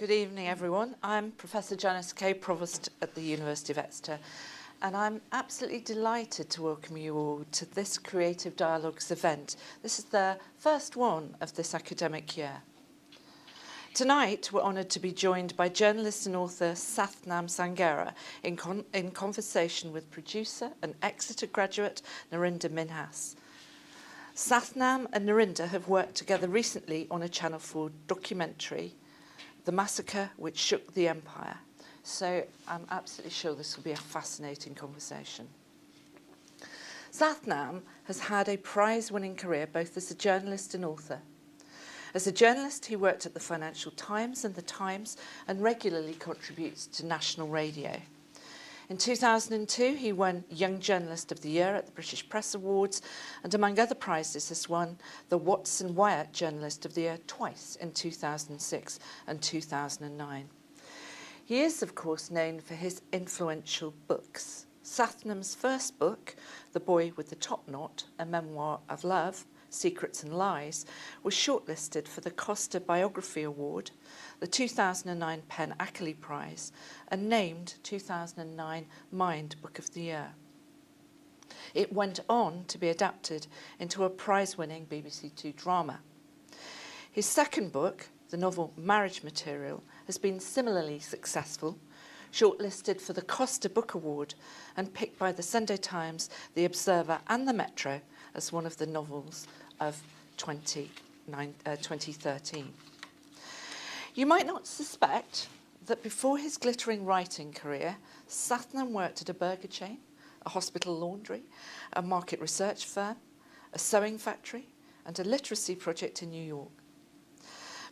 Good evening, everyone. I'm Professor Janice Kay, Provost at the University of Exeter, and I'm absolutely delighted to welcome you all to this Creative Dialogues event. This is the first one of this academic year. Tonight, we're honoured to be joined by journalist and author Sathnam Sanghera in conversation with producer and Exeter graduate Narinder Minhas. Sathnam and Narinder have worked together recently on a Channel 4 documentary, The Massacre Which Shook the Empire. So I'm absolutely sure this will be a fascinating conversation. Sathnam has had a prize-winning career both as a journalist and author. As a journalist, he worked at the Financial Times and the Times and regularly contributes to national radio. In 2002, he won Young Journalist of the Year at the British Press Awards, and among other prizes has won the Watson Wyatt Journalist of the Year twice in 2006 and 2009. He is, of course, known for his influential books. Sathnam's first book, The Boy with the Top Knot, a memoir of love, Secrets and Lies, was shortlisted for the Costa Biography Award, the 2009 PEN Ackley Prize, and named 2009 Mind Book of the Year. It went on to be adapted into a prize-winning BBC Two drama. His second book, the novel Marriage Material, has been similarly successful, shortlisted for the Costa Book Award and picked by the Sunday Times, the Observer and the Metro as one of the novels of 2013. You might not suspect that before his glittering writing career, Sathnam worked at a burger chain, a hospital laundry, a market research firm, a sewing factory, and a literacy project in New York.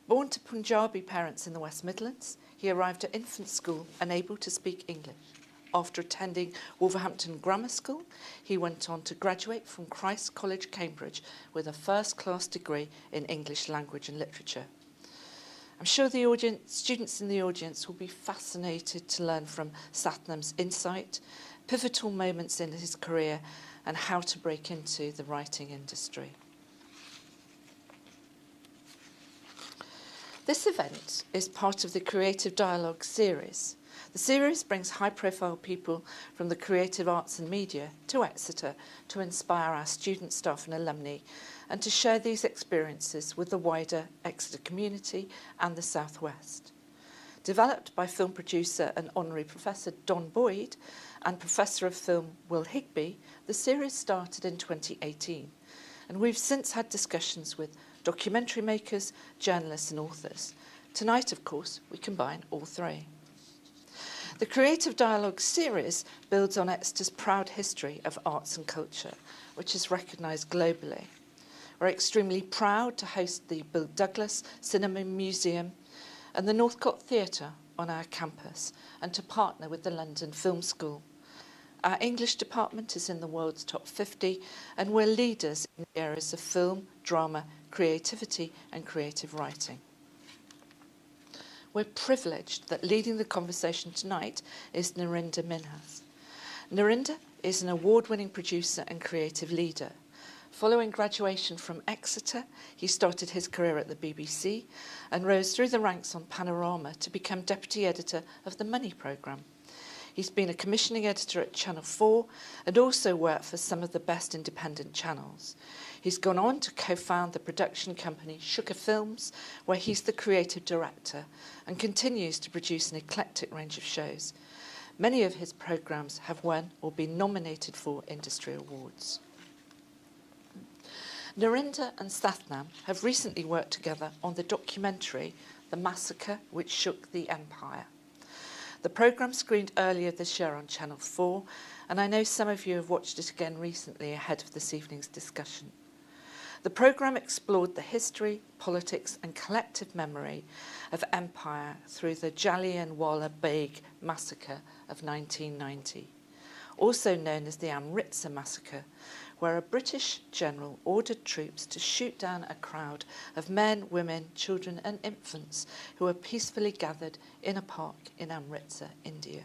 Born to Punjabi parents in the West Midlands, he arrived at infant school unable to speak English. After attending Wolverhampton Grammar School, he went on to graduate from Christ's College, Cambridge, with a first-class degree in English language and literature. I'm sure the students in the audience will be fascinated to learn from Sathnam's insight, pivotal moments in his career, and how to break into the writing industry. This event is part of the Creative Dialogue series. The series brings high-profile people from the creative arts and media to Exeter to inspire our student, staff and alumni and to share these experiences with the wider Exeter community and the South West. Developed by film producer and honorary professor Don Boyd and professor of film Will Higby, the series started in 2018, and we've since had discussions with documentary makers, journalists and authors. Tonight, of course, we combine all three. The Creative Dialogue series builds on Exeter's proud history of arts and culture, which is recognised globally. We're extremely proud to host the Bill Douglas Cinema Museum and the Northcote Theatre on our campus and to partner with the London Film School. Our English department is in the world's top 50 and we're leaders in the areas of film, drama, creativity and creative writing. We're privileged that leading the conversation tonight is Narinder Minhas. Narinder is an award-winning producer and creative leader. Following graduation from Exeter, he started his career at the BBC and rose through the ranks on Panorama to become deputy editor of the Money programme. He's been a commissioning editor at Channel 4 and also worked for some of the best independent channels. He's gone on to co-found the production company Sugar Films, where he's the creative director and continues to produce an eclectic range of shows. Many of his programmes have won or been nominated for industry awards. Narinder and Sathnam have recently worked together on the documentary The Massacre Which Shook the Empire. The programme screened earlier this year on Channel 4, and I know some of you have watched it again recently ahead of this evening's discussion. The programme explored the history, politics and collective memory of empire through the Jallianwala Bagh massacre of 1990, also known as the Amritsar massacre, where a British general ordered troops to shoot down a crowd of men, women, children and infants who were peacefully gathered in a park in Amritsar, India.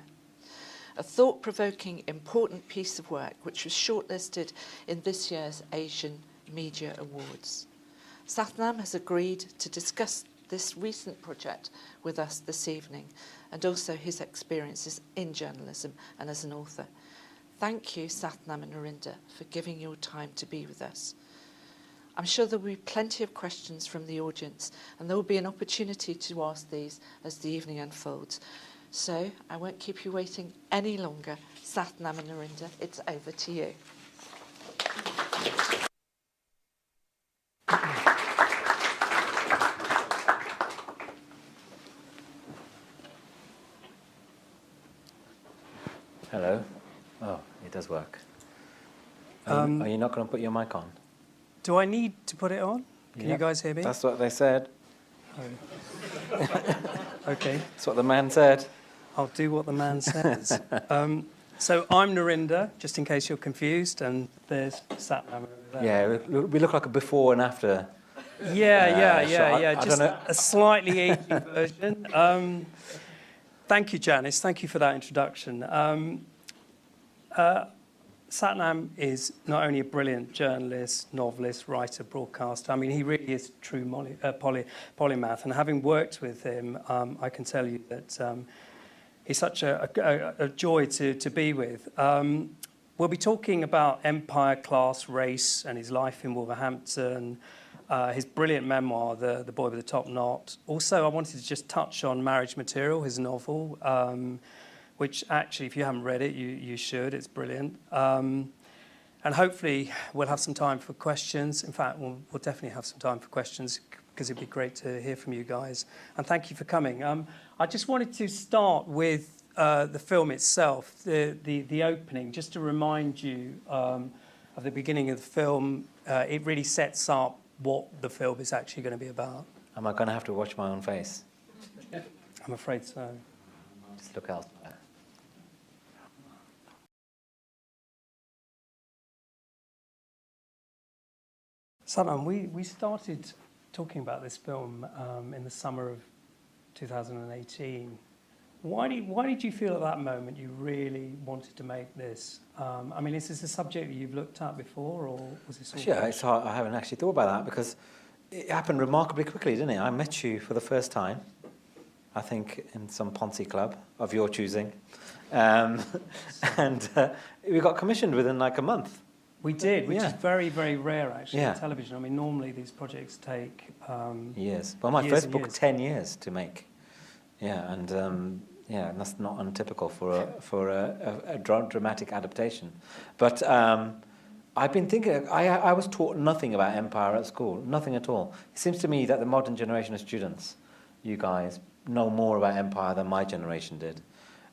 A thought-provoking, important piece of work which was shortlisted in this year's Asian Media Awards. Sathnam has agreed to discuss this recent project with us this evening, and also his experiences in journalism and as an author. Thank you, Sathnam and Narinder, for giving your time to be with us. I'm sure there will be plenty of questions from the audience, and there will be an opportunity to ask these as the evening unfolds. So I won't keep you waiting any longer. Sathnam and Narinder, it's over to you. Hello. Oh, it does work. Are you not going to put your mic on? Do I need to put it on? Can you guys hear me? That's what they said. Oh. Okay. That's what the man said. I'll do what the man says. So I'm Narinder, just in case you're confused, and there's Sathnam over there. Yeah, we look like a before and after. Yeah. Just a slightly aging version. Thank you, Janice. Thank you for that introduction. Sathnam is not only a brilliant journalist, novelist, writer, broadcaster. I mean, he really is a true polymath. And having worked with him, I can tell you that he's such a joy to be with. We'll be talking about empire, class, race, and his life in Wolverhampton, his brilliant memoir, The Boy with the Top Knot. Also, I wanted to just touch on Marriage Material, his novel, which actually, if you haven't read it, you should. It's brilliant. And hopefully, we'll have some time for questions. In fact, we'll definitely have some time for questions, because it'd be great to hear from you guys. And thank you for coming. I just wanted to start with the film itself, the opening, just to remind you of the beginning of the film. It really sets up what the film is actually going to be about. Am I going to have to watch my own face? I'm afraid so. Just look elsewhere. Sathnam, we started talking about this film in the summer of 2018. Why did you feel at that moment you really wanted to make this? I mean, is this a subject that you've looked at before, or was this all... Yeah, it's hard. I haven't actually thought about that, because it happened remarkably quickly, didn't it? I met you for the first time, I think, in some Ponzi club of your choosing. And we got commissioned within like a month. We did, which is very, very rare, actually, in Yeah. television. I mean, normally these projects take... years. Well, my years first and book, years. 10 years to make. Yeah, and that's not untypical for a dramatic adaptation. But I've been thinking, I was taught nothing about empire at school, nothing at all. It seems to me that the modern generation of students, you guys, know more about empire than my generation did.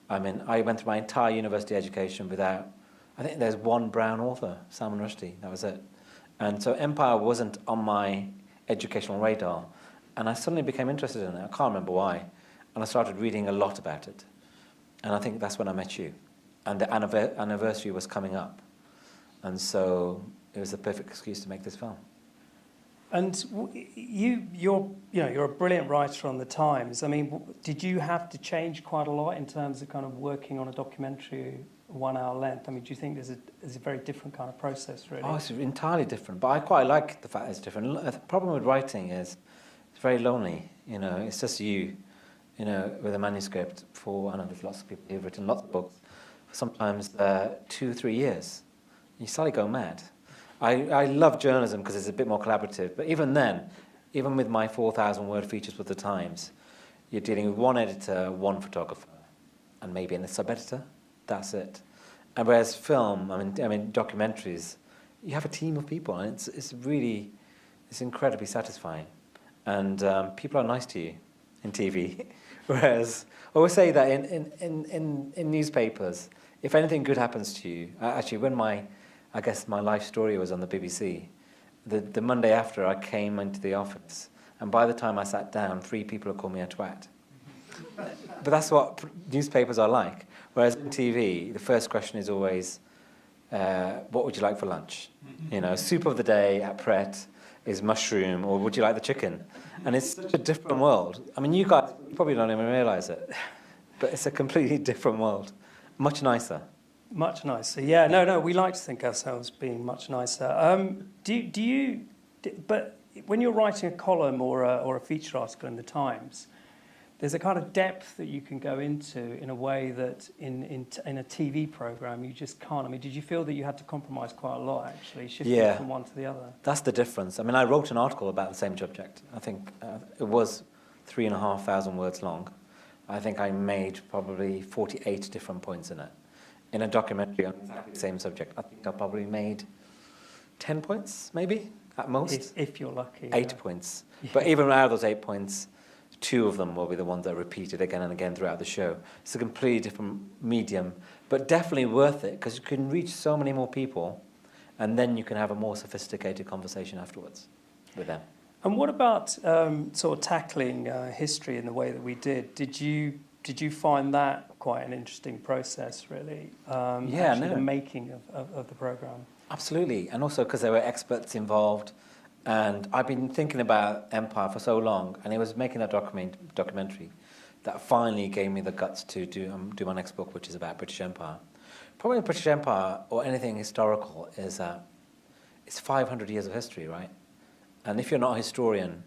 I mean, I went through my entire university education without... I think there's one brown author, Salman Rushdie, that was it. And so empire wasn't on my educational radar. And I suddenly became interested in it. I can't remember why. And I started reading a lot about it. And I think that's when I met you. And the anniversary was coming up. And so it was the perfect excuse to make this film. And you're a brilliant writer on the Times. I mean, did you have to change quite a lot in terms of kind of working on a documentary 1 hour length? I mean, do you think there's a very different kind of process, really? Oh, it's entirely different. But I quite like the fact it's different. The problem with writing is it's very lonely. You know, it's just you with a manuscript for, I know there's lots of people who've written lots of books, for sometimes 2-3 years. You suddenly go mad. I love journalism because it's a bit more collaborative, but even then, even with my 4,000 word features with the Times, you're dealing with one editor, one photographer, and maybe a sub-editor. That's it. And whereas film, I mean documentaries, you have a team of people, and it's incredibly satisfying. And people are nice to you in TV. Whereas I always say that in newspapers, if anything good happens to you, actually when my life story was on the BBC, the Monday after I came into the office, and by the time I sat down, 3 people had called me a twat. But that's what newspapers are like. Whereas in TV, the first question is always, what would you like for lunch? You know, soup of the day at Pret is mushroom, or would you like the chicken? And it's such a different world. I mean, you guys probably don't even realise it, but it's a completely different world. Much nicer. Much nicer. Yeah, no, we like to think ourselves being much nicer. But when you're writing a column or a feature article in the Times, there's a kind of depth that you can go into in a way that in a TV programme you just can't. I mean, did you feel that you had to compromise quite a lot, actually, shifting from one to the other? That's the difference. I mean, I wrote an article about the same subject. I think it was 3,500 words long. I think I made probably 48 different points in it. In a documentary on exactly the same subject, I think I probably made 10 points, maybe, at most. If you're lucky. 8 points. Yeah. But even out of those 8 points, 2 of them will be the ones that are repeated again and again throughout the show. It's a completely different medium, but definitely worth it, because you can reach so many more people, and then you can have a more sophisticated conversation afterwards with them. And what about sort of tackling history in the way that we did? Did you find that quite an interesting process, really? The making of the programme. Absolutely, and also because there were experts involved, and I've been thinking about Empire for so long, and it was making that documentary that finally gave me the guts to do my next book, which is about British Empire. Probably the British Empire, or anything historical, is it's 500 years of history, right? And if you're not a historian,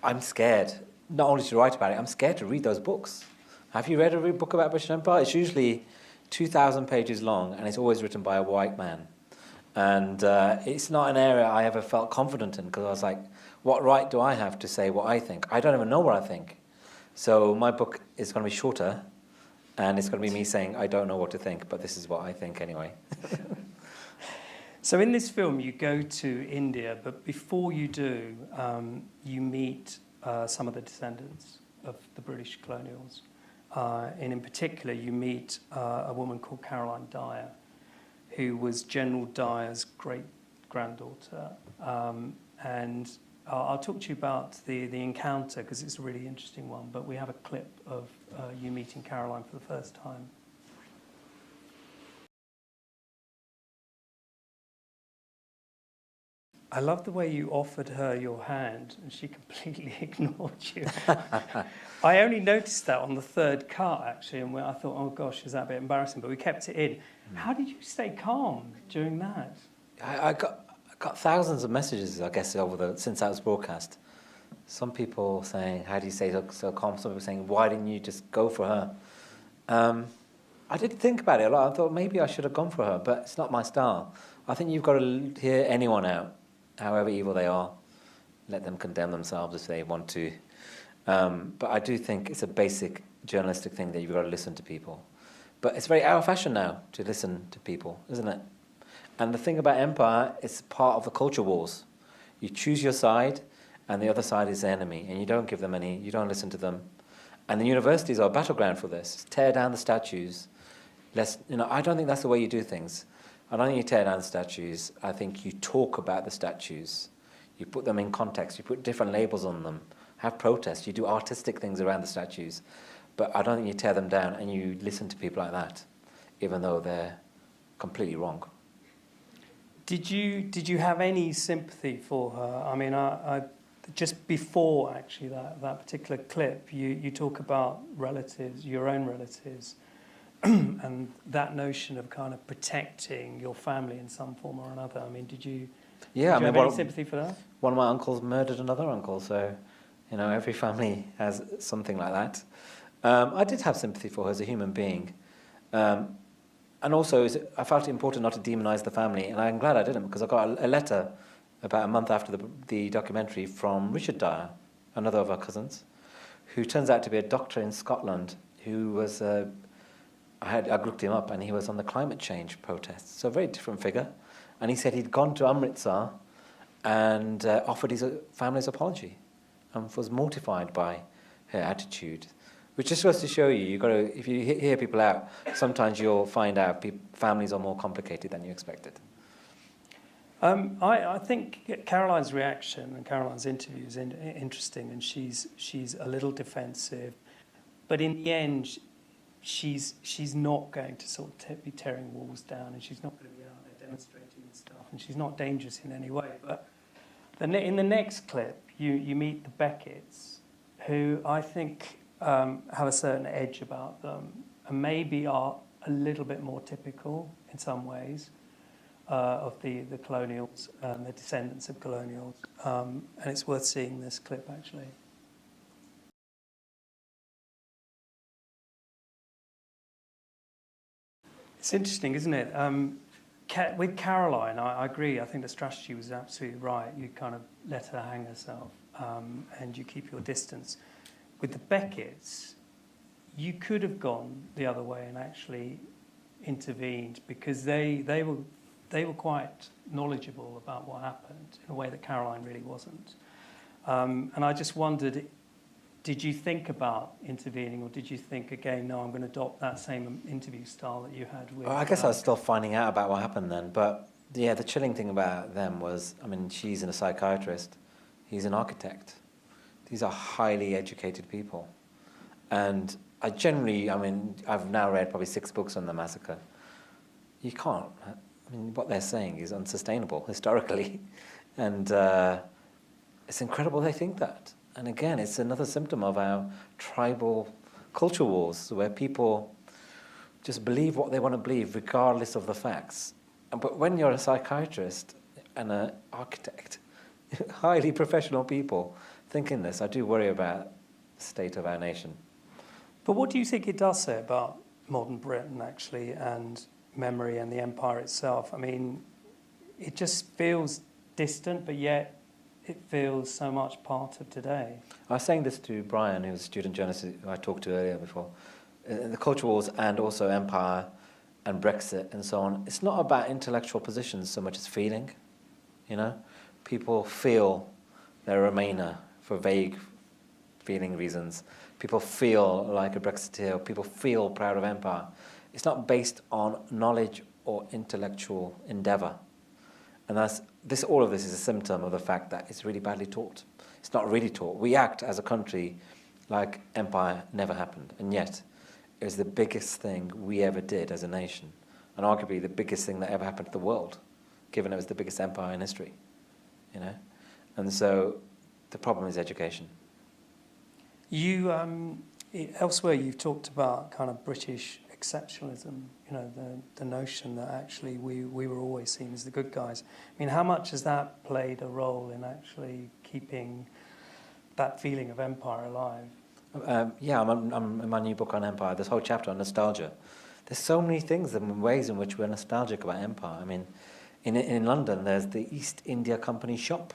I'm scared, not only to write about it, I'm scared to read those books. Have you read a book about British Empire? It's usually 2,000 pages long, and it's always written by a white man. And it's not an area I ever felt confident in, because I was like, what right do I have to say what I think? I don't even know what I think. So my book is going to be shorter, and it's going to be me saying, I don't know what to think, but this is what I think anyway. So in this film, you go to India, but before you do, you meet some of the descendants of the British colonials. And in particular, you meet a woman called Caroline Dyer, who was General Dyer's great-granddaughter. And I'll talk to you about the encounter, because it's a really interesting one, but we have a clip of you meeting Caroline for the first time. I love the way you offered her your hand and she completely ignored you. I only noticed that on the third cut, actually, and I thought, oh gosh, is that a bit embarrassing? But we kept it in. How did you stay calm during that? I got thousands of messages, I guess, since that was broadcast. Some people saying, how do you stay so calm? Some people saying, why didn't you just go for her? I did think about it a lot. I thought maybe I should have gone for her, but it's not my style. I think you've got to hear anyone out. However evil they are, let them condemn themselves if they want to. But I do think it's a basic journalistic thing that you've got to listen to people. But it's very out of fashion now to listen to people, isn't it? And the thing about Empire, it's part of the culture wars. You choose your side, and the other side is the enemy, and you don't give them any, you don't listen to them. And the universities are a battleground for this. Tear down the statues. I don't think that's the way you do things. I don't think you tear down the statues. I think you talk about the statues. You put them in context. You put different labels on them. Have protests. You do artistic things around the statues. But I don't think you tear them down and you listen to people like that, even though they're completely wrong. Did you have any sympathy for her? I mean, I just before actually that particular clip, you talk about relatives, your own relatives. And that notion of kind of protecting your family in some form or another. I mean, did you have any sympathy for that? One of my uncles murdered another uncle, so every family has something like that. I did have sympathy for her as a human being, and also I felt it important not to demonise the family, and I'm glad I didn't, because I got a letter about a month after the documentary from Richard Dyer, another of our cousins, who turns out to be a doctor in Scotland who was. I looked him up, and he was on the climate change protests, so a very different figure. And he said he'd gone to Amritsar and offered his family's apology, and was mortified by her attitude, which just goes to show you, if you hear people out, sometimes you'll find out families are more complicated than you expected. I think Caroline's reaction and Caroline's interview is interesting, and she's a little defensive, but in the end, she's not going to sort of be tearing walls down, and she's not going to be out there demonstrating and stuff, and she's not dangerous in any way. But in the next clip, you meet the Becketts, who I think have a certain edge about them, and maybe are a little bit more typical in some ways. of the colonials, the descendants of colonials, and it's worth seeing this clip actually. It's interesting, isn't it? With Caroline, I agree. I think the strategy was absolutely right. You kind of let her hang herself, and you keep your distance. With the Becketts, you could have gone the other way and actually intervened, because they were quite knowledgeable about what happened in a way that Caroline really wasn't. And I just wondered, did you think about intervening, or did you think, again, no, I'm going to adopt that same interview style that you had with... Well, I guess I was still finding out about what happened then, but yeah, the chilling thing about them was, I mean, she's a psychiatrist, he's an architect. These are highly educated people. And I generally, I mean, I've now read probably 6 books on the massacre. You can't, I mean, what they're saying is unsustainable historically. And it's incredible they think that. And again, it's another symptom of our tribal culture wars, where people just believe what they want to believe regardless of the facts. But when you're a psychiatrist and an architect, highly professional people thinking this, I do worry about the state of our nation. But what do you think it does say about modern Britain, actually, and memory and the empire itself? I mean, it just feels distant, but yet it feels so much part of today. I was saying this to Brian, who was a student journalist who I talked to earlier before. The culture wars and also empire and Brexit and so on, it's not about intellectual positions so much as feeling, you know? People feel they're a Remainer for vague feeling reasons. People feel like a Brexiteer. People feel proud of empire. It's not based on knowledge or intellectual endeavour. And all of this is a symptom of the fact that it's really badly taught. It's not really taught. We act as a country like empire never happened, and yet it was the biggest thing we ever did as a nation, and arguably the biggest thing that ever happened to the world, given it was the biggest empire in history, you know. And so the problem is education. You elsewhere you've talked about kind of British exceptionalism, you know, the notion that actually we were always seen as the good guys. I mean, how much has that played a role in actually keeping that feeling of empire alive? Yeah, I'm in my new book on empire, this whole chapter on nostalgia. There's so many things and ways in which we're nostalgic about empire. I mean, in London, there's the East India Company shop,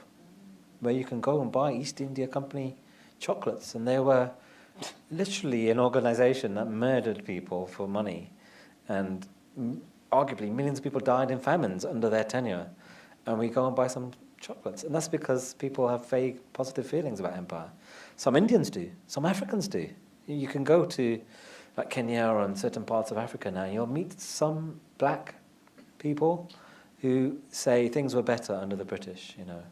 where you can go and buy East India Company chocolates, and they were literally an organisation that murdered people for money, and arguably millions of people died in famines under their tenure, and we go and buy some chocolates, and that's because people have vague positive feelings about empire. Some Indians do, some Africans do. You can go to like Kenya or in certain parts of Africa now, you'll meet some black people who say things were better under the British, you know.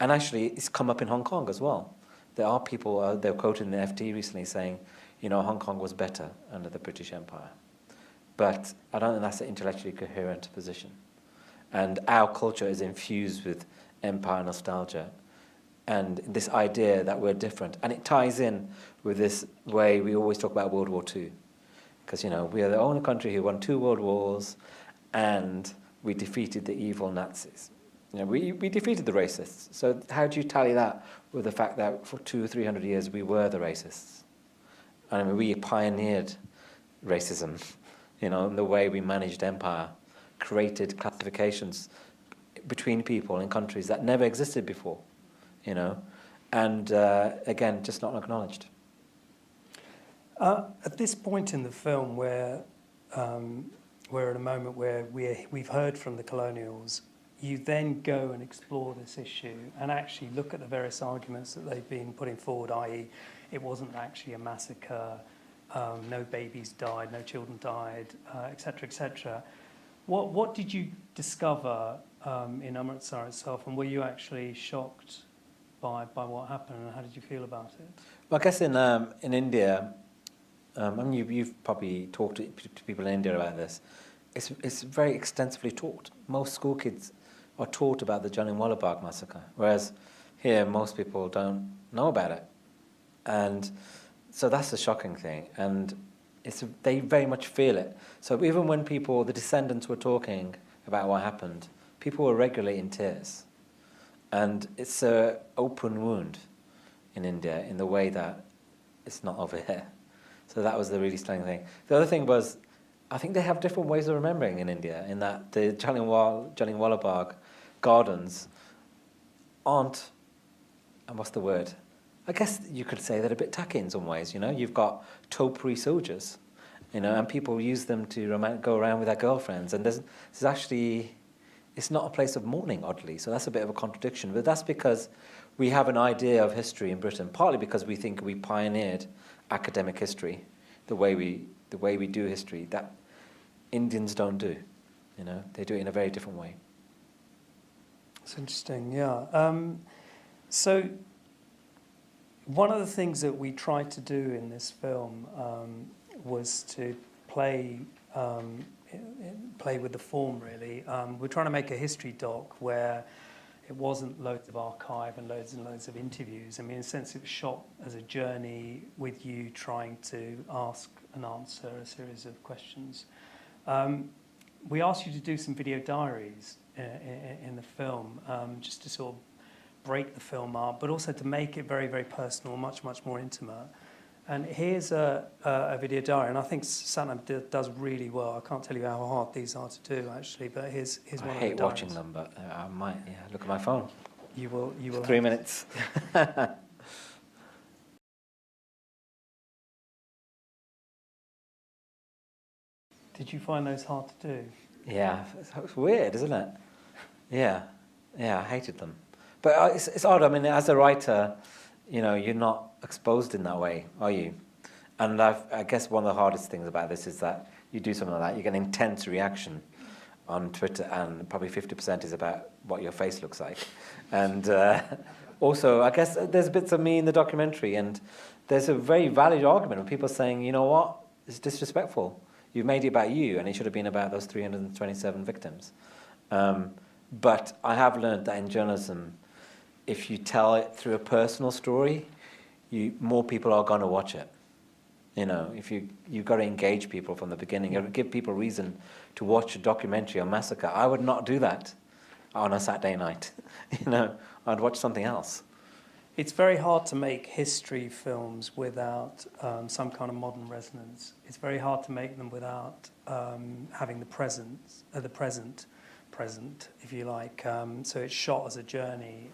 And actually, it's come up in Hong Kong as well. There are people, they were quoted in the FT recently saying, you know, Hong Kong was better under the British Empire. But I don't think that's an intellectually coherent position. And our culture is infused with empire nostalgia and this idea that we're different. And it ties in with this way we always talk about World War II. Because, you know, we are the only country who won 2 world wars and we defeated the evil Nazis. You know, we defeated the racists. So how do you tally that with the fact that for 200 or 300 years we were the racists? I mean, we pioneered racism, you know, in the way we managed empire, created classifications between people in countries that never existed before, you know, and again, just not acknowledged. At this point in the film, where we're at a moment where we've heard from the colonials, you then go and explore this issue and actually look at the various arguments that they've been putting forward, i.e. it wasn't actually a massacre, no babies died, no children died, etc., etc. What did you discover in Amritsar itself, and were you actually shocked by what happened, and how did you feel about it? Well, I guess in India, I mean, you've probably talked to people in India about this. It's very extensively taught. Most school kids are taught about the Jallianwala Bagh massacre, whereas here most people don't know about it. And so that's the shocking thing, and they very much feel it. So even when the descendants were talking about what happened, people were regularly in tears. And it's an open wound in India in the way that it's not over here. So that was the really stunning thing. The other thing was, I think they have different ways of remembering in India, in that the Jallianwala Bagh gardens aren't, and what's the word? I guess you could say they're a bit tacky in some ways, you know? You've got topiary soldiers, you know, and people use them to go around with their girlfriends. And there's actually, it's not a place of mourning, oddly, so that's a bit of a contradiction. But that's because we have an idea of history in Britain, partly because we think we pioneered academic history, the way we do history, that Indians don't do. You know, they do it in a very different way. It's interesting, yeah. So one of the things that we tried to do in this film was to play with the form, really. We're trying to make a history doc where it wasn't loads of archive and loads of interviews. I mean, in a sense, it was shot as a journey with you trying to ask and answer a series of questions. We asked you to do some video diaries in the film, just to sort of break the film up, but also to make it very, very personal, much, much more intimate. And here's a video diary, and I think Sathnam does really well. I can't tell you how hard these are to do, actually, but here's one of the diaries. I hate watching them, but I might, look at my phone. You will. 3 minutes. Did you find those hard to do? Yeah, it's weird, isn't it? Yeah, I hated them. But it's odd. I mean, as a writer, you know, you're not exposed in that way, are you? And I guess one of the hardest things about this is that you do something like that, you get an intense reaction on Twitter, and probably 50% is about what your face looks like. And also, I guess there's bits of me in the documentary, and there's a very valid argument of people saying, you know what, it's disrespectful. You've made it about you, and it should have been about those 327 victims. But I have learned that in journalism, if you tell it through a personal story, more people are going to watch it. You know, if you've got to engage people from the beginning. You've got to give people reason to watch a documentary on Massacre. I would not do that on a Saturday night. You know, I'd watch something else. It's very hard to make history films without some kind of modern resonance. It's very hard to make them without having the present, if you like. So it's shot as a journey.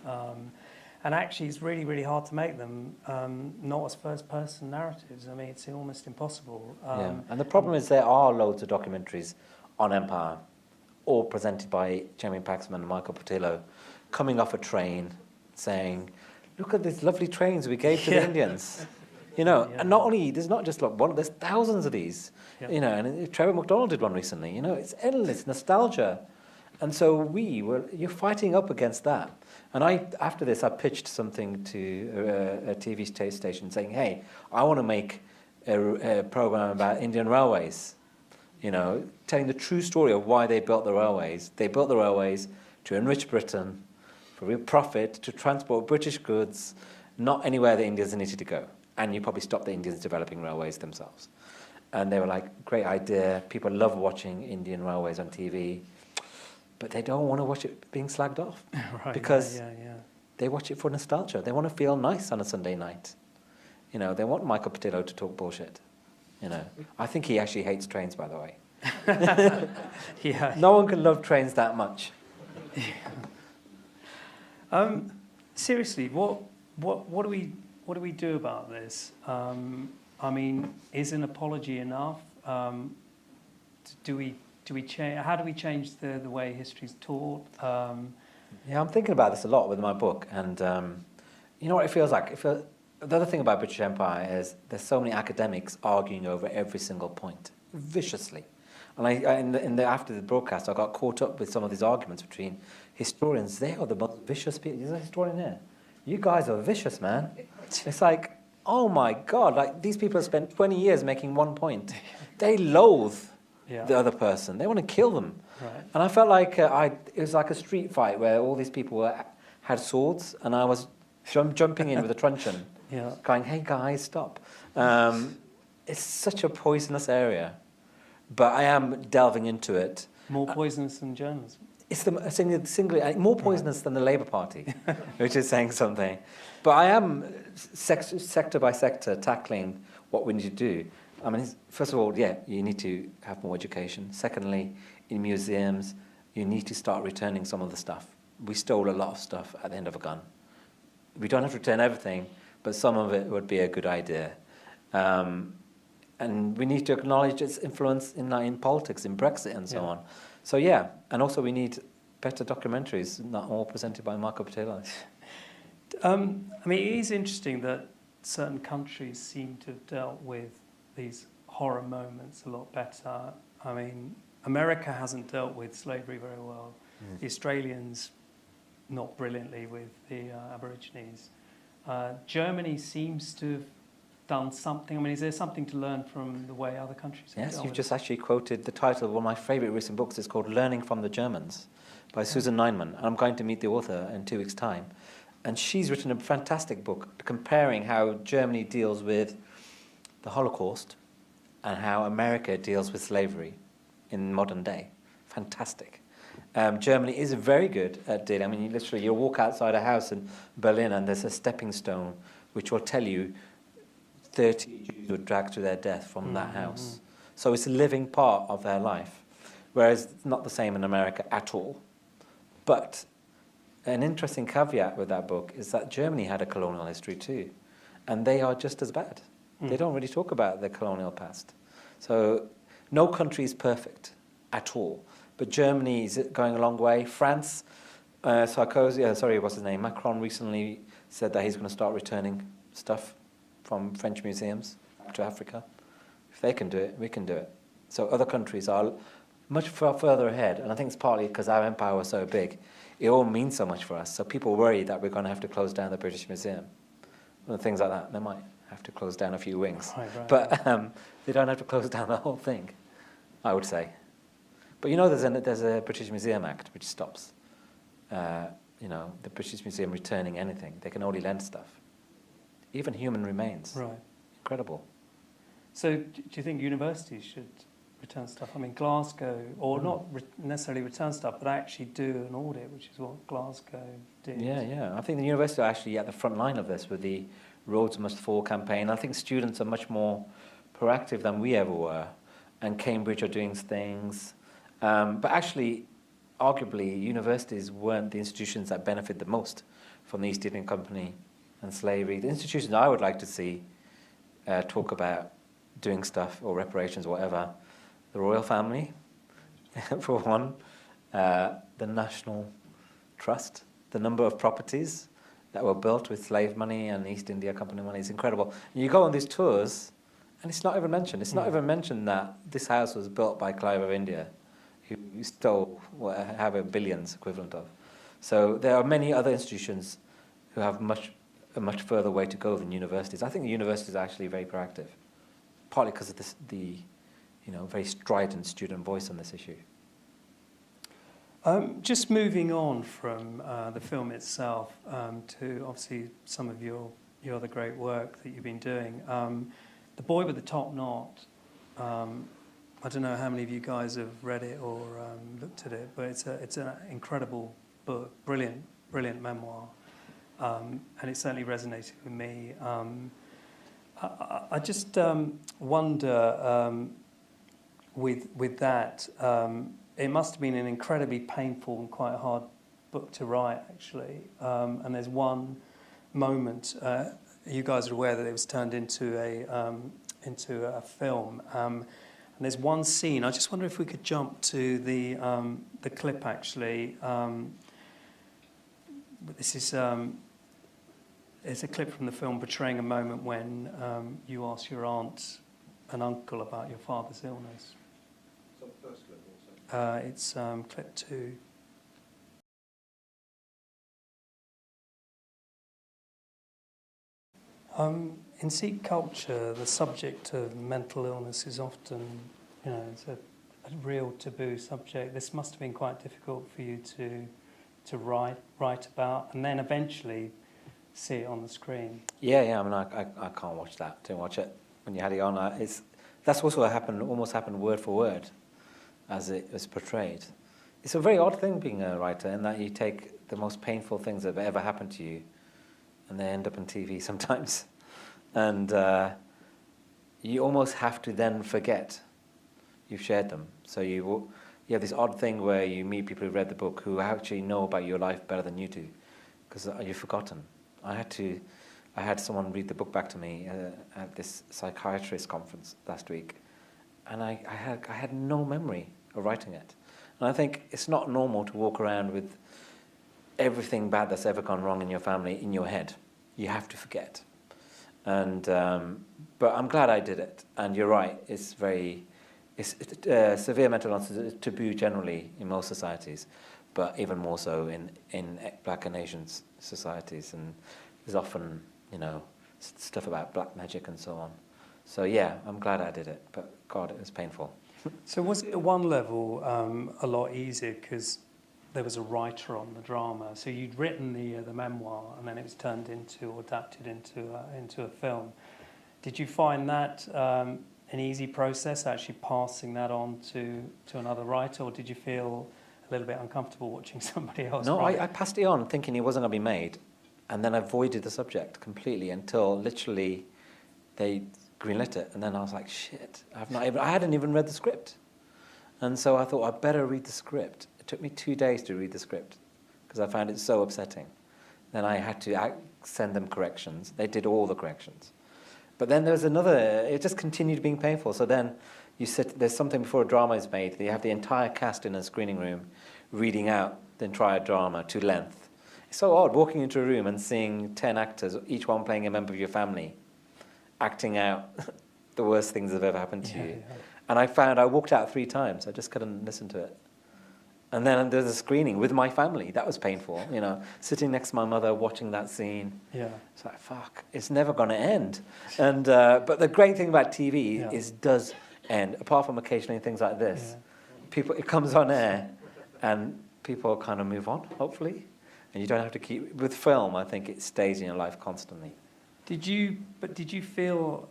And actually, it's really, really hard to make them not as first-person narratives. I mean, it's almost impossible. And the problem is there are loads of documentaries on Empire, all presented by Jamie Paxman and Michael Portillo, coming off a train, saying, look at these lovely trains we gave to the Indians. You know, and not only, there's not just like one, there's thousands of these. You know, and Trevor McDonald did one recently. You know, it's endless nostalgia. And so you're fighting up against that. And after this, I pitched something to a TV station saying, hey, I want to make a program about Indian railways, you know, telling the true story of why they built the railways. They built the railways to enrich Britain, for real profit, to transport British goods, not anywhere the Indians needed to go. And you probably stop the Indians developing railways themselves. And they were like, great idea. People love watching Indian railways on TV. But they don't want to watch it being slagged off. Right, because they watch it for nostalgia. They want to feel nice on a Sunday night. You know, they want Michael Portillo to talk bullshit. You know, I think he actually hates trains, by the way. No one can love trains that much. Seriously, what do we do about this? I mean, is an apology enough? Do we change? How do we change the way history's taught? Yeah, I'm thinking about this a lot with my book, and you know what it feels like. The other thing about British Empire is there's so many academics arguing over every single point viciously, and after the broadcast, I got caught up with some of these arguments between historians. They are the most vicious people. There's a historian here. You guys are vicious, man. It's like, oh my God! Like these people have spent 20 years making one point. They loathe the other person. They want to kill them. Right. And I felt like it was like a street fight where all these people had swords, and I was jumping in with a truncheon, going, hey guys, stop. It's such a poisonous area. But I am delving into it. More poisonous than journalism. It's singly more poisonous than the Labour Party, which is saying something. But I am sector by sector tackling what we need to do. I mean, first of all, yeah, you need to have more education. Secondly, in museums, you need to start returning some of the stuff. We stole a lot of stuff at the end of a gun. We don't have to return everything, but some of it would be a good idea. And we need to acknowledge its influence in politics, in Brexit and so on. So yeah, and also we need better documentaries, not all presented by Marco Patello. I mean, it is interesting that certain countries seem to have dealt with these horror moments a lot better. I mean, America hasn't dealt with slavery very well. The Australians, not brilliantly with the Aborigines. Germany seems to have done something. I mean, is there something to learn from the way other countries have Yes, dealt you've with just actually quoted the title of one of my favourite recent books. It's called Learning from the Germans by Susan Neinman. And I'm going to meet the author in 2 weeks' time. And she's written a fantastic book comparing how Germany deals with the Holocaust and how America deals with slavery in modern day. Fantastic. Germany is very good at dealing. I mean, you walk outside a house in Berlin and there's a stepping stone which will tell you 30 Jews were dragged to their death from that house. So it's a living part of their life, whereas it's not the same in America at all. But an interesting caveat with that book is that Germany had a colonial history too, and they are just as bad. They don't really talk about the colonial past. So no country is perfect at all, but Germany is going a long way. France, Macron recently said that he's going to start returning stuff from French museums to Africa. If they can do it, we can do it. So other countries are much further ahead, and I think it's partly because our empire was so big. It all means so much for us. So people worry that we're going to have to close down the British Museum and things like that. They might have to close down a few wings, but they don't have to close down the whole thing, I would say. But you know, there's a British Museum Act which stops, the British Museum returning anything. They can only lend stuff, even human remains. Right. Incredible. So do you think universities should return stuff? I mean, Glasgow, or not necessarily return stuff, but actually do an audit, which is what Glasgow did. Yeah. I think the university are actually at the front line of this with the Roads Must Fall campaign. I think students are much more proactive than we ever were, and Cambridge are doing things. But actually, arguably, universities weren't the institutions that benefit the most from the East India Company and slavery. The institutions I would like to see talk about doing stuff or reparations or whatever, the royal family, for one, the National Trust, the number of properties that were built with slave money and East India Company money is incredible. And you go on these tours, and it's not even mentioned. It's not even mentioned that this house was built by Clive of India, who stole however billions equivalent of. So there are many other institutions who have a much further way to go than universities. I think the universities are actually very proactive, partly because of the very strident student voice on this issue. Just moving on from the film itself to obviously some of your other great work that you've been doing. The Boy with the Top Knot, I don't know how many of you guys have read it or looked at it, but it's an incredible book, brilliant memoir, and it certainly resonated with me. I just wonder with that, it must have been an incredibly painful and quite a hard book to write, actually. And there's one moment, you guys are aware that it was turned into a film. And there's one scene. I just wonder if we could jump to the clip, actually. This is it's a clip from the film portraying a moment when you ask your aunt and uncle about your father's illness. It's on the first clip also. It's clip 2. In Sikh culture, the subject of mental illness is often, it's a real taboo subject. This must have been quite difficult for you to write about, and then eventually see it on the screen. Yeah. I mean, I can't watch that. Didn't watch it when you had it on. That's also almost happened word for word. as it was portrayed. It's a very odd thing being a writer in that you take the most painful things that have ever happened to you and they end up on TV sometimes. And you almost have to then forget you've shared them. So you have this odd thing where you meet people who've read the book who actually know about your life better than you do because you've forgotten. I had someone read the book back to me at this psychiatrist conference last week, and I had no memory of writing it. And I think it's not normal to walk around with everything bad that's ever gone wrong in your family in your head. You have to forget. And but I'm glad I did it. And you're right, severe mental illness is taboo generally in most societies, but even more so in Black and Asian societies. And there's often, stuff about black magic and so on. So yeah, I'm glad I did it, but God, it was painful. So was it at one level a lot easier because there was a writer on the drama? So you'd written the memoir and then it was turned into or adapted into a film. Did you find that an easy process, actually passing that on to another writer, or did you feel a little bit uncomfortable watching somebody else write? No, I passed it on thinking it wasn't going to be made, and then I avoided the subject completely until literally they greenlit it, and then I was like, shit, I hadn't even read the script. And so I thought, I better read the script. It took me 2 days to read the script because I found it so upsetting. Then I had to send them corrections. They did all the corrections. But then there was it just continued being painful. So then there's something before a drama is made. You have the entire cast in a screening room reading out the entire drama to length. It's so odd walking into a room and seeing 10 actors, each one playing a member of your family, acting out the worst things that have ever happened to you. Yeah. And I walked out 3 times. I just couldn't listen to it. And then there's a screening with my family. That was painful, sitting next to my mother watching that scene. Yeah. It's like, fuck, it's never going to end. And but the great thing about TV is it does end, apart from occasionally things like this. Yeah. It comes on air and people kind of move on, hopefully. And you don't have to keep... With film, I think it stays in your life constantly. Did you feel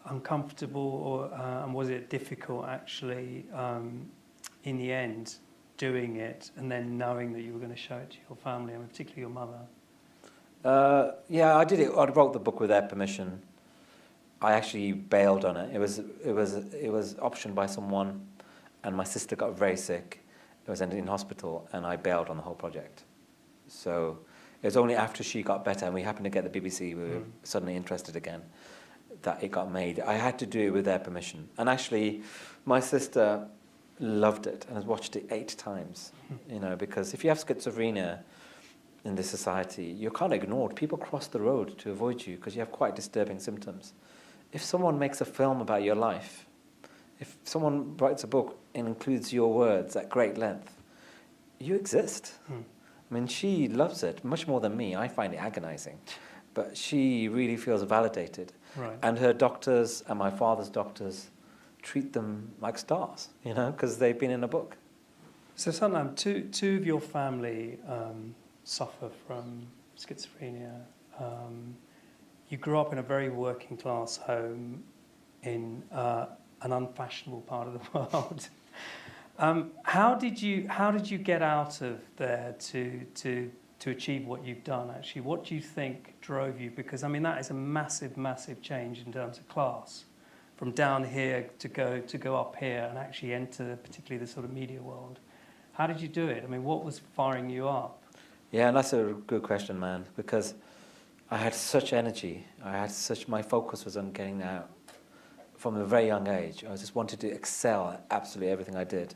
uncomfortable and was it difficult actually in the end doing it and then knowing that you were going to show it to your family, and particularly your mother? Yeah, I did it. I wrote the book with their permission. I actually bailed on it. It was optioned by someone, and my sister got very sick. It was ended in hospital, and I bailed on the whole project. So it was only after she got better, and we happened to get the BBC, we were suddenly interested again, that it got made. I had to do it with their permission. And actually, my sister loved it and has watched it 8 times, because if you have schizophrenia in this society, you're kind of ignored. People cross the road to avoid you because you have quite disturbing symptoms. If someone makes a film about your life, if someone writes a book and includes your words at great length, you exist. I mean, she loves it much more than me. I find it agonizing. But she really feels validated. Right. And her doctors and my father's doctors treat them like stars, because they've been in a book. So Sathnam, two of your family suffer from schizophrenia. You grew up in a very working class home in an unfashionable part of the world. How did you get out of there to achieve what you've done? Actually, what do you think drove you? Because that is a massive change in terms of class, from down here to go up here and actually enter particularly the sort of media world. How did you do it? What was firing you up? Yeah, and that's a good question, man, because I had such energy. My focus was on getting out from a very young age. I just wanted to excel at absolutely everything I did.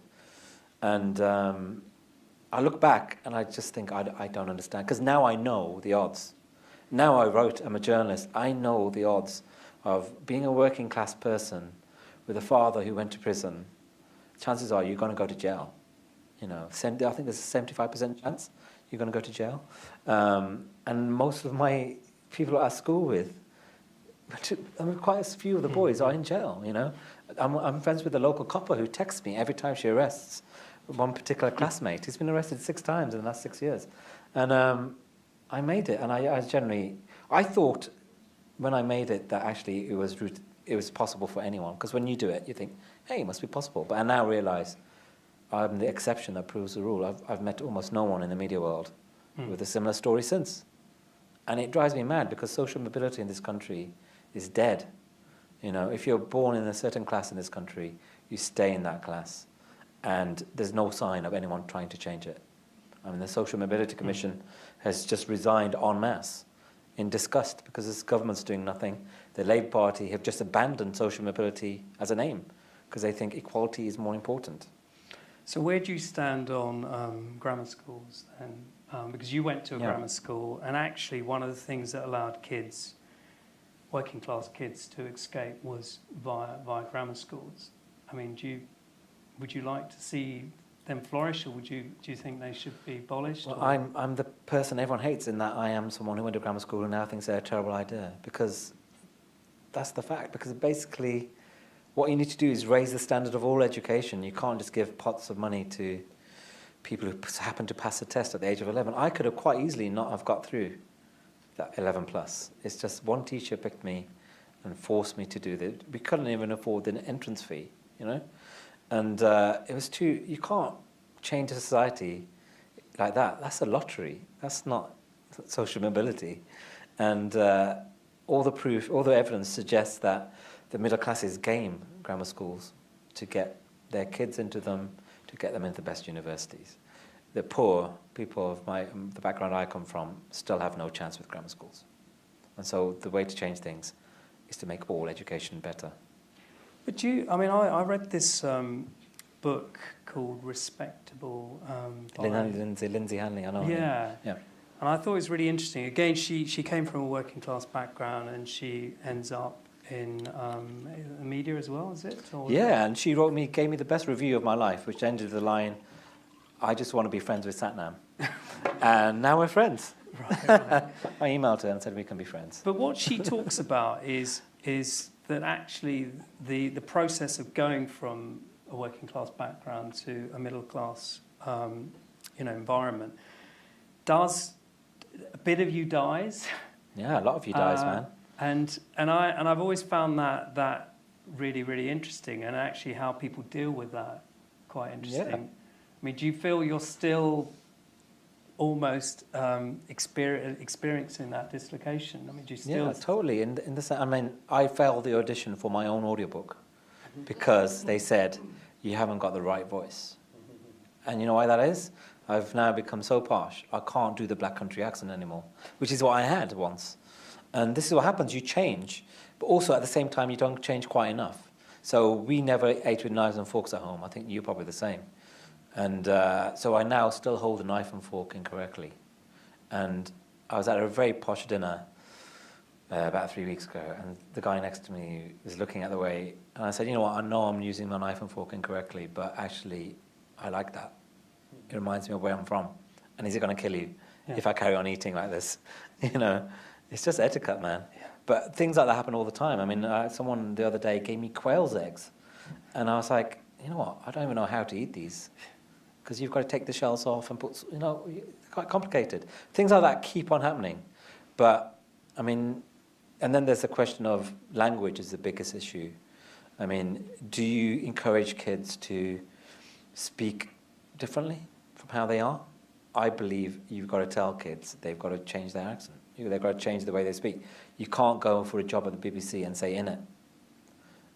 And I look back and I just think I don't understand, because now I know the odds. Now I'm a journalist, I know the odds of being a working class person with a father who went to prison. Chances are you're going to go to jail. I think there's a 75% chance you're going to go to jail. And most of my people at school with, quite a few of the boys are in jail, I'm friends with a local copper who texts me every time she arrests one particular classmate. He's been arrested 6 times in the last 6 years. And I made it, and I thought when I made it that actually it was possible for anyone, because when you do it, you think, hey, it must be possible. But I now realise I'm the exception that proves the rule. I've met almost no one in the media world with a similar story since. And it drives me mad because social mobility in this country is dead. You know, if you're born in a certain class in this country, you stay in that class. And there's no sign of anyone trying to change it. I mean, the Social Mobility Commission has just resigned en masse in disgust because this government's doing nothing. The Labour Party have just abandoned social mobility as an aim because they think equality is more important. So where do you stand on grammar schools then? Because you went to a grammar school, and actually one of the things that allowed kids, working class kids, to escape was via grammar schools. I mean, would you like to see them flourish, or do you think they should be abolished? Well, I'm the person everyone hates in that I am someone who went to grammar school and now thinks they're a terrible idea, because that's the fact. Because basically what you need to do is raise the standard of all education. You can't just give pots of money to people who happen to pass the test at the age of 11. I could have quite easily not have got through that 11 plus. It's just one teacher picked me and forced me to do that. We couldn't even afford an entrance fee, you know? And it was you can't change a society like that. That's a lottery. That's not social mobility. And all the proof, all the evidence suggests that the middle classes game grammar schools to get their kids into them, to get them into the best universities. The poor people of the background I come from still have no chance with grammar schools. And so the way to change things is to make all education better. But I read this book called Respectable. By Lindsay Hanley, I know. Yeah. Yeah. And I thought it was really interesting. Again, she came from a working class background, and she ends up in the media as well, is it? And she gave me the best review of my life, which ended with the line, "I just want to be friends with Sathnam." And now we're friends. Right. I emailed her and said we can be friends. But what she talks about is that actually the process of going from a working class background to a middle class environment a bit of you dies. Yeah, a lot of you dies, man. And I've always found that really, really interesting, and actually how people deal with that quite interesting. Yeah. I mean, do you feel you're still almost experiencing that dislocation? I mean, do you still? Yeah, totally. In the sense, I mean, I failed the audition for my own audiobook because they said you haven't got the right voice, and you know why that is? I've now become so posh, I can't do the black country accent anymore, which is what I had once. And this is what happens, you change, but also at the same time you don't change quite enough. So we never ate with knives and forks at home. I think you're probably the same. And so I now still hold a knife and fork incorrectly. And I was at a very posh dinner about 3 weeks ago, and the guy next to me was looking at the way, and I said, you know what, I know I'm using my knife and fork incorrectly, but actually I like that. It reminds me of where I'm from. And is it going to kill you if I carry on eating like this? You know, it's just etiquette, man. Yeah. But things like that happen all the time. I mean, someone the other day gave me quail's eggs. And I was like, you know what, I don't even know how to eat these. Because you've got to take the shells off and put, you know, it's quite complicated. Things like that keep on happening. But, I mean, and then there's the question of language is the biggest issue. I mean, do you encourage kids to speak differently from how they are? I believe you've got to tell kids they've got to change their accent. They've got to change the way they speak. You can't go for a job at the BBC and say in it.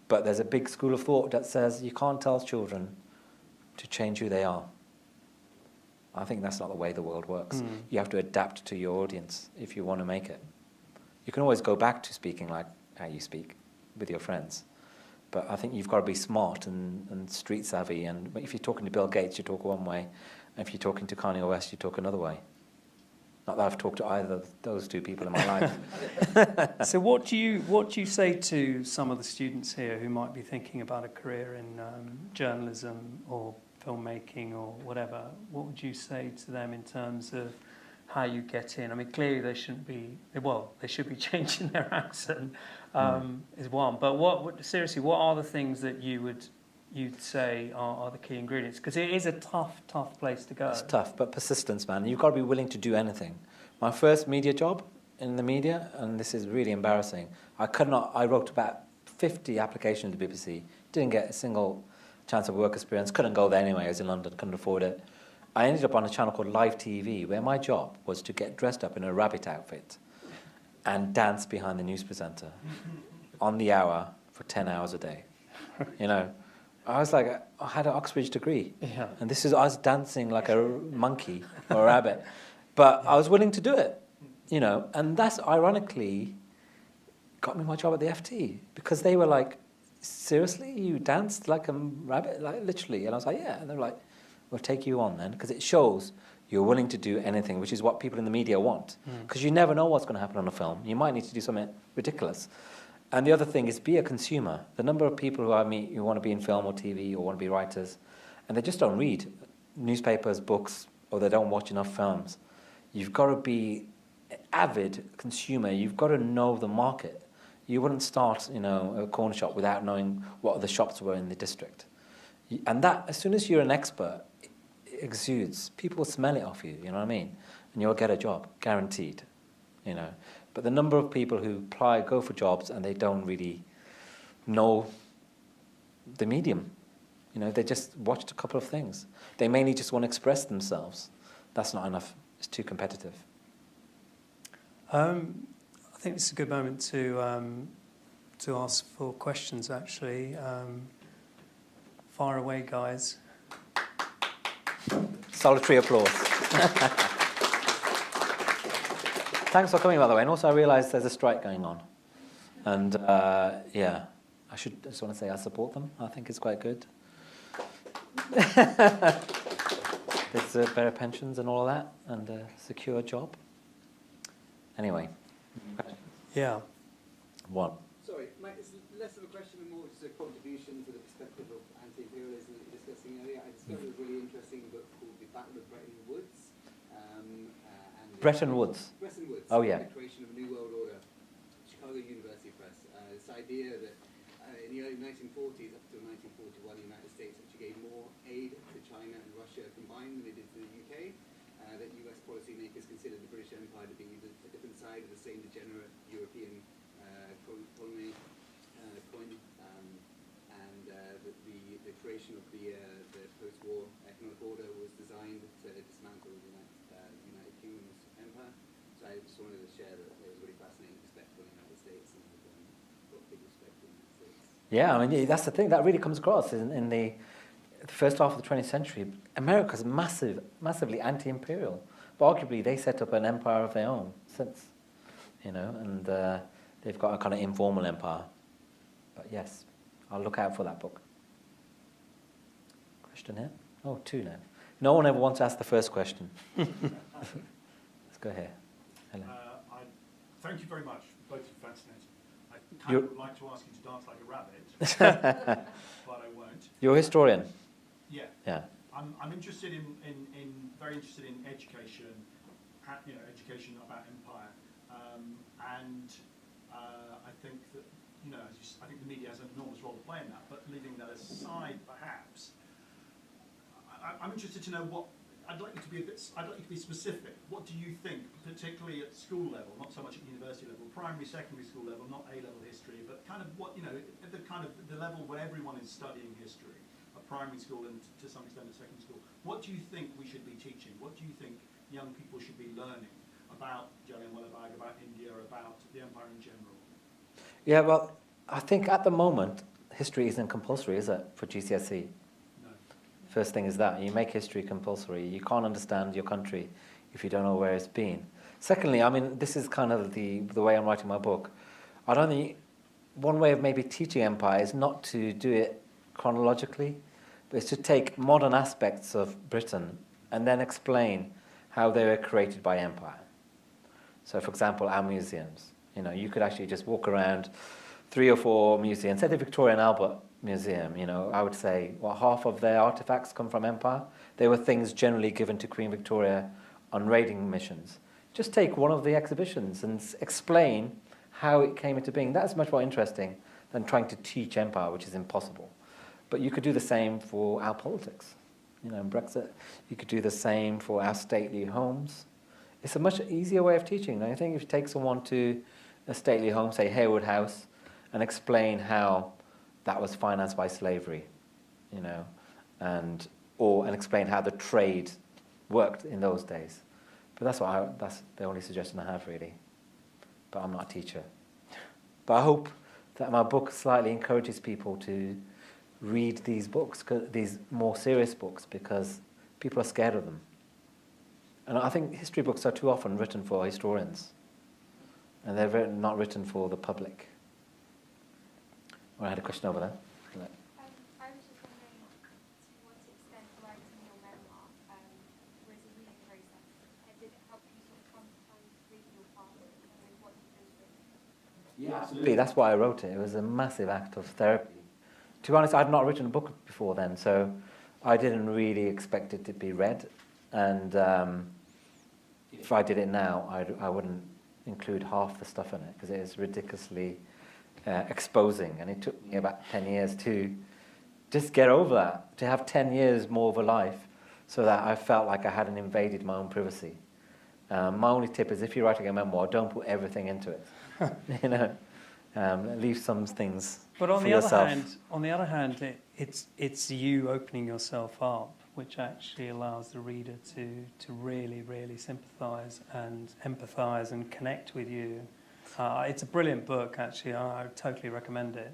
But there's a big school of thought that says you can't tell children to change who they are. I think that's not the way the world works. You have to adapt to your audience if you want to make it. You can always go back to speaking like how you speak with your friends. But I think you've got to be smart and street savvy. And if you're talking to Bill Gates, you talk one way. And if you're talking to Kanye West, you talk another way. Not that I've talked to either of those two people in my life. So what do you say to some of the students here who might be thinking about a career in journalism or filmmaking or whatever? What would you say to them in terms of how you get in? I mean, clearly they should be changing their accent is one. But seriously, what are the things that you'd say are the key ingredients? Because it is a tough place to go. It's tough, but persistence, man. You've got to be willing to do anything. My first media job in the media, and this is really embarrassing, I wrote about 50 applications to the BBC, didn't get a single chance of work experience. Couldn't go there anyway. I was in London, couldn't afford it. I ended up on a channel called Live TV, where my job was to get dressed up in a rabbit outfit and dance behind the news presenter on the hour for 10 hours a day. You know, I was like, I had an Oxbridge degree, and I was dancing like a monkey or a rabbit, but I was willing to do it, you know, and that's ironically got me my job at the FT, because they were like, seriously, you danced like a rabbit, like literally? And I was like, yeah. And they're like, we'll take you on then, because it shows you're willing to do anything, which is what people in the media want, because you never know what's going to happen on a film. You might need to do something ridiculous. And the other thing is, be a consumer. The number of people who I meet who want to be in film or TV or want to be writers, and they just don't read newspapers, books, or they don't watch enough films. You've got to be an avid consumer. You've got to know the market. You wouldn't start, you know, a corner shop without knowing what other shops were in the district. And that, as soon as you're an expert, it exudes. People smell it off you, you know what I mean? And you'll get a job, guaranteed, you know. But the number of people who apply, go for jobs, and they don't really know the medium. You know, they just watched a couple of things. They mainly just want to express themselves. That's not enough. It's too competitive. I think this is a good moment to ask for questions, actually. Fire away, guys. Solitary applause. Thanks for coming, by the way. And also, I realised there's a strike going on. And, yeah, I just want to say I support them. I think it's quite good. There's better pensions and all of that, and a secure job. Anyway. Yeah. One. Sorry, Mike, it's less of a question and more just a contribution to the perspective of anti-imperialism that you were discussing earlier. I discovered a really interesting book called The Battle of Bretton Woods. Bretton Woods? Bretton Woods. Oh, yeah. The creation of a New World Order. Chicago University Press. This idea that in the early 1940s up to 1941, the United States actually gave more aid to China and Russia combined than they did to the UK. That US policymakers considered the British Empire to be a different side of the same degenerate European colony coin, and that the creation of the post-war economic order was designed to dismantle the United Kingdom's empire. So I just wanted to share that it was a really fascinating perspective on the United States, and got big respect for the United States. Yeah, I mean, that's the thing. That really comes across in the first half of the 20th century. America's massively anti-imperial. But arguably, they set up an empire of their own since, you know, and they've got a kind of informal empire. But yes, I'll look out for that book. Question here? Oh, two now. No one ever wants to ask the first question. Let's go here. Hello. Thank you very much. Both are fascinating. I would like to ask you to dance like a rabbit, but I won't. You're a historian. Yeah. Yeah. I'm interested very interested in education, education about empire, and I think that I think the media has an enormous role to play in that. But leaving that aside, perhaps I'm interested to know what I'd like you to be specific. What do you think, particularly at school level, not so much at university level, primary, secondary school level, not A-level history, but kind of what at the level where everyone is studying history. Primary school and to some extent at secondary school. What do you think we should be teaching? What do you think young people should be learning about Jallianwala Bagh, about India, about the empire in general? Yeah, well, I think at the moment, history isn't compulsory, is it, for GCSE? No. First thing is that. You make history compulsory. You can't understand your country if you don't know where it's been. Secondly, I mean, this is kind of the way I'm writing my book. I don't think one way of maybe teaching empire is not to do it chronologically, but it's to take modern aspects of Britain and then explain how they were created by empire. So, for example, our museums. You could actually just walk around 3 or 4 museums. Say the Victoria and Albert Museum, I would say, half of their artifacts come from empire. They were things generally given to Queen Victoria on raiding missions. Just take one of the exhibitions and explain how it came into being. That's much more interesting than trying to teach empire, which is impossible. But you could do the same for our politics. Brexit. You could do the same for our stately homes. It's a much easier way of teaching. I think if you take someone to a stately home, say Harewood House, and explain how that was financed by slavery, you know, and explain how the trade worked in those days. But that's the only suggestion I have, really. But I'm not a teacher. But I hope that my book slightly encourages people to read these books, these more serious books, because people are scared of them. And I think history books are too often written for historians, and they're not written for the public. Well, I had a question over there. I was just wondering to what extent writing your memoir was a reading process. Did it help you sort of come to reading your part and what you've been through? Yeah, absolutely. That's why I wrote it. It was a massive act of therapy. To be honest, I'd not written a book before then, so I didn't really expect it to be read. And if I did it now, I wouldn't include half the stuff in it, because it is ridiculously exposing. And it took me about 10 years to just get over that, to have 10 years more of a life, so that I felt like I hadn't invaded my own privacy. My only tip is, if you're writing a memoir, don't put everything into it. You know, leave some things. But on for the yourself. other hand, it's you opening yourself up, which actually allows the reader to really, really sympathise and empathise and connect with you. It's a brilliant book, actually. I totally recommend it.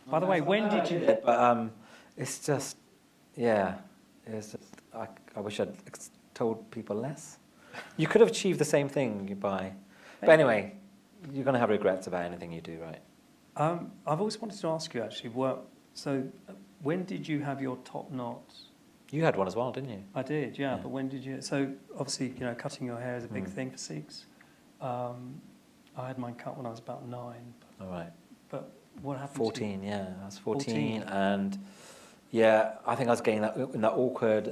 By the way, when did you? But it's just, yeah, it's just. I wish I'd told people less. You could have achieved the same thing by. But anyway, you're going to have regrets about anything you do, right? I've always wanted to ask you, actually, when did you have your top knots? You had one as well, didn't you? I did, yeah. But when did you? So obviously, you know, cutting your hair is a big thing for Sikhs. I had mine cut when I was about 9. All right. But what happened? 14, yeah. I was 14, and yeah, I think I was getting in that awkward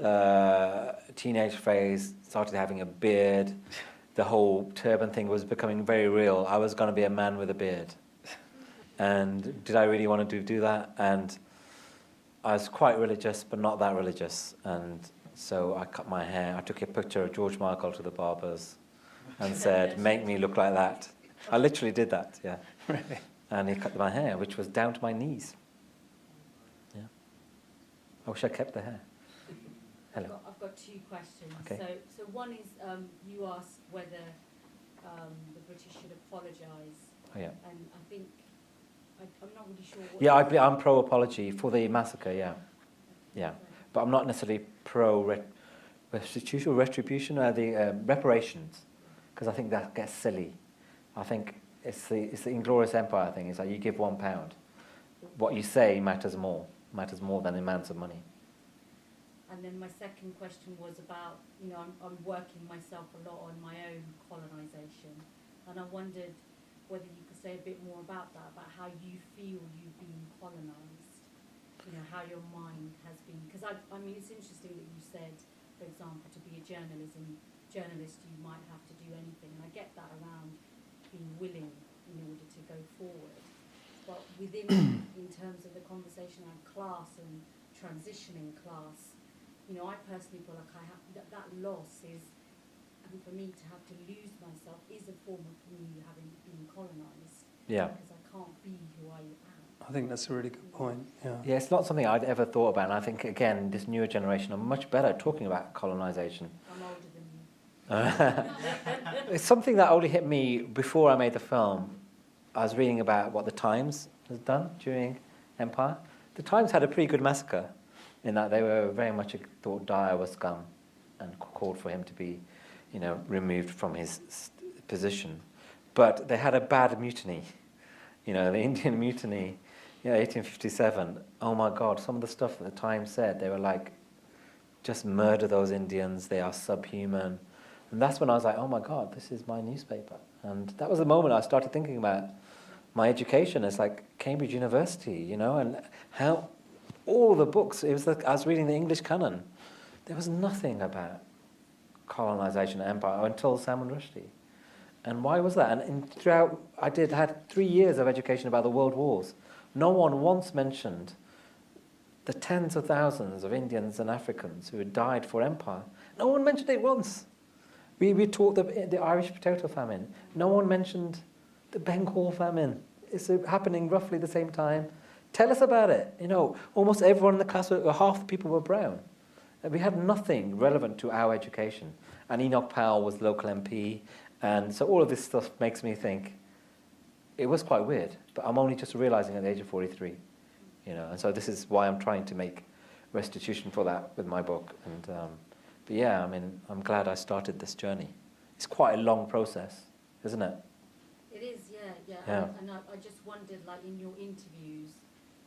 teenage phase. Started having a beard. The whole turban thing was becoming very real. I was going to be a man with a beard. And did I really want to do that? And I was quite religious, but not that religious. And so I cut my hair. I took a picture of George Michael to the barbers and said, "Make me look like that." I literally did that, yeah. Really? And he cut my hair, which was down to my knees. Yeah. I wish I kept the hair. Hello. I've got 2 questions. Okay. So one is, you asked whether the British should apologise. Oh, yeah. And I think, I'm not really sure what... Yeah, I'm pro-apology for the massacre, yeah. Yeah. But I'm not necessarily retribution, or the reparations, because I think that gets silly. I think it's the Inglorious Empire thing. It's like you give £1. What you say matters more than amounts of money. And then my second question was about, you know, I'm working myself a lot on my own colonisation, and I wondered whether you could say a bit more about that, about how you feel you've been colonised, you know, how your mind has been. Because I mean, it's interesting that you said, for example, to be a journalist, you might have to do anything. And I get that around being willing in order to go forward. But within, in terms of the conversation around class and transitioning class, you know, I personally feel like I have that loss is, and for me to have to lose myself is a form of me having been colonised. Yeah. Because I can't be who I am. I think that's a really good point, yeah. Yeah, it's not something I'd ever thought about, and I think, again, this newer generation are much better at talking about colonisation. I'm older than you. It's something that only hit me before I made the film. I was reading about what the Times has done during Empire. The Times had a pretty good massacre, in that they were very much thought Dyer was scum and called for him to be, you know, removed from his position. But they had a bad mutiny, you know, the Indian mutiny, 1857. Oh my God, some of the stuff that the Times said, they were like, just murder those Indians, they are subhuman. And that's when I was like, oh my God, this is my newspaper. And that was the moment I started thinking about my education. It's like Cambridge University, you know, and how all the books, it was like I was reading the English canon. There was nothing about colonization and empire until Salman Rushdie. And why was that? And throughout, I had 3 years of education about the world wars. No one once mentioned the tens of thousands of Indians and Africans who had died for empire. No one mentioned it once. We taught the Irish potato famine. No one mentioned the Bengal famine. It's happening roughly the same time. Tell us about it. You know, almost everyone in the class, or half the people were brown. And we had nothing relevant to our education. And Enoch Powell was local MP. And so all of this stuff makes me think, it was quite weird. But I'm only just realizing at the age of 43. You know, and so this is why I'm trying to make restitution for that with my book. And but yeah, I mean, I'm glad I started this journey. It's quite a long process, isn't it? It is, yeah. Yeah. And I just wondered, like in your interviews,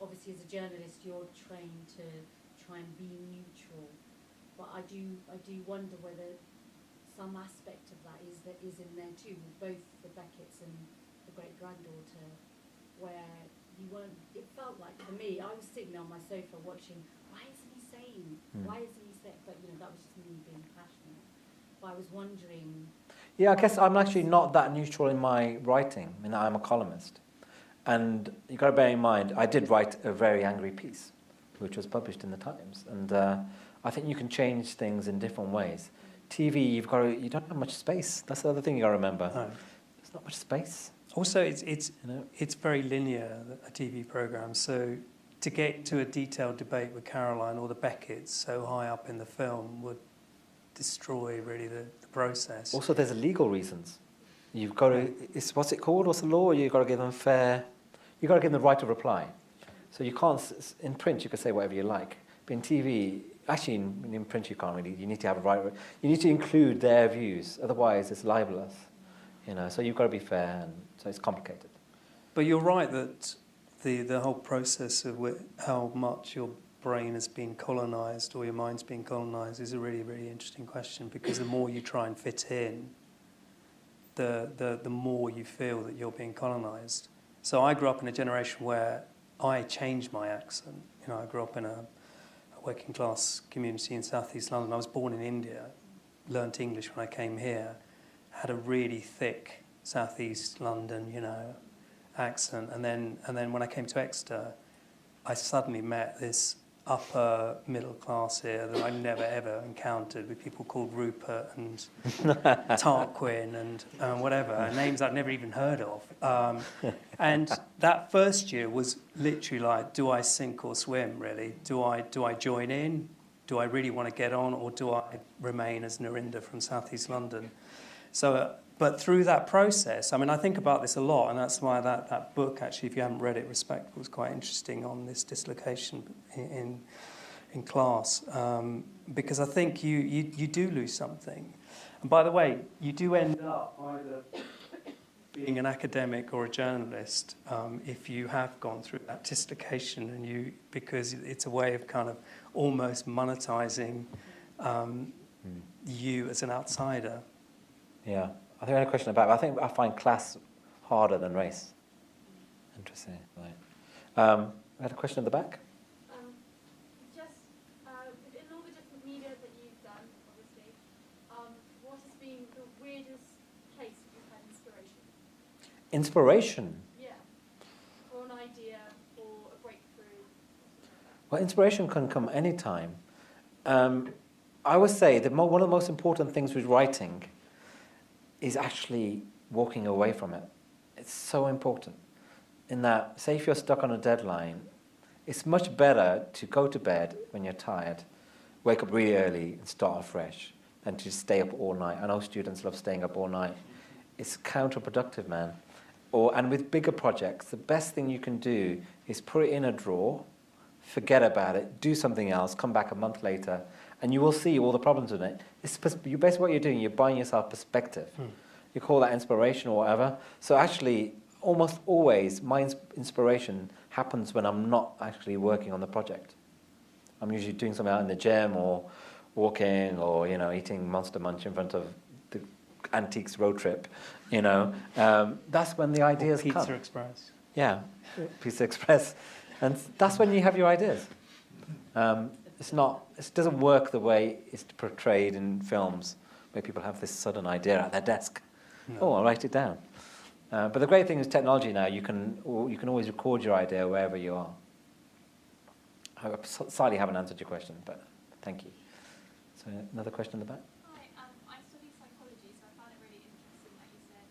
obviously as a journalist, you're trained to try and be neutral, but I do wonder whether some aspect of that is in there too, with both the Becketts and the great granddaughter, where you weren't. It felt like for me, I was sitting on my sofa watching. Why isn't he saying? Why isn't he saying? But you know, that was just me being passionate. But I was wondering. Yeah, I guess I'm actually not that neutral in my writing. I mean, I'm a columnist. And you've got to bear in mind, I did write a very angry piece, which was published in the Times. And I think you can change things in different ways. TV, you don't have much space. That's the other thing you've got to remember. No. There's not much space. Also, it's You know? it's very linear, a TV programme. So to get to a detailed debate with Caroline or the Becketts so high up in the film would destroy really the process. Also, there's legal reasons. You've got to, what's it called? What's the law? You've got to give them you've got to give them the right to reply. So you can't, in print you can say whatever you like. But in TV, actually in print you can't really, you need to have a right, you need to include their views. Otherwise it's libelous. You know, so you've got to be fair, and so it's complicated. But you're right that the whole process of how much your brain has been colonised or your mind's been colonised is a really, really interesting question, because the more you try and fit in, the more you feel that you're being colonised. So I grew up in a generation where I changed my accent. You know, I grew up in a working class community in southeast London. I was born in India, learnt English when I came here, had a really thick southeast London, you know, accent, and then when I came to Exeter, I suddenly met this upper middle class here that I never ever encountered, with people called Rupert and Tarquin and whatever, names I'd never even heard of. And that first year was literally like, do I sink or swim, really? Do I join in? Do I really want to get on, or do I remain as Narinder from southeast London? So, but through that process, I mean, I think about this a lot, and that's why that book, actually, if you haven't read it, Respect, was quite interesting on this dislocation in class, because I think you do lose something. And by the way, you do end up either being an academic or a journalist if you have gone through that dislocation, and because it's a way of kind of almost monetizing you as an outsider. Yeah. I think I had a question about it. I think I find class harder than race. Interesting. Right. I had a question at the back. Just within all the different media that you've done, obviously, what has been the weirdest place you've had inspiration? Inspiration. Yeah. Or an idea, or a breakthrough. Well, inspiration can come anytime. I would say that one of the most important things with writing is actually walking away from it. It's so important. In that, say if you're stuck on a deadline, it's much better to go to bed when you're tired, wake up really early and start afresh, than to stay up all night. I know students love staying up all night. It's counterproductive, man. And with bigger projects, the best thing you can do is put it in a drawer, forget about it, do something else, come back a month later, and you will see all the problems with it. Basically what you're doing, you're buying yourself perspective. You call that inspiration or whatever. So actually, almost always, my inspiration happens when I'm not actually working on the project. I'm usually doing something out in the gym, or walking, or eating Monster Munch in front of the Antiques road trip. That's when the ideas come. Pizza Express. Yeah, Pizza Express, and that's when you have your ideas. It doesn't work the way it's portrayed in films, where people have this sudden idea at their desk. No. Oh, I'll write it down. But the great thing is technology now. You can always record your idea wherever you are. I slightly haven't answered your question, but thank you. So another question in the back. Hi, I study psychology, so I found it really interesting that you said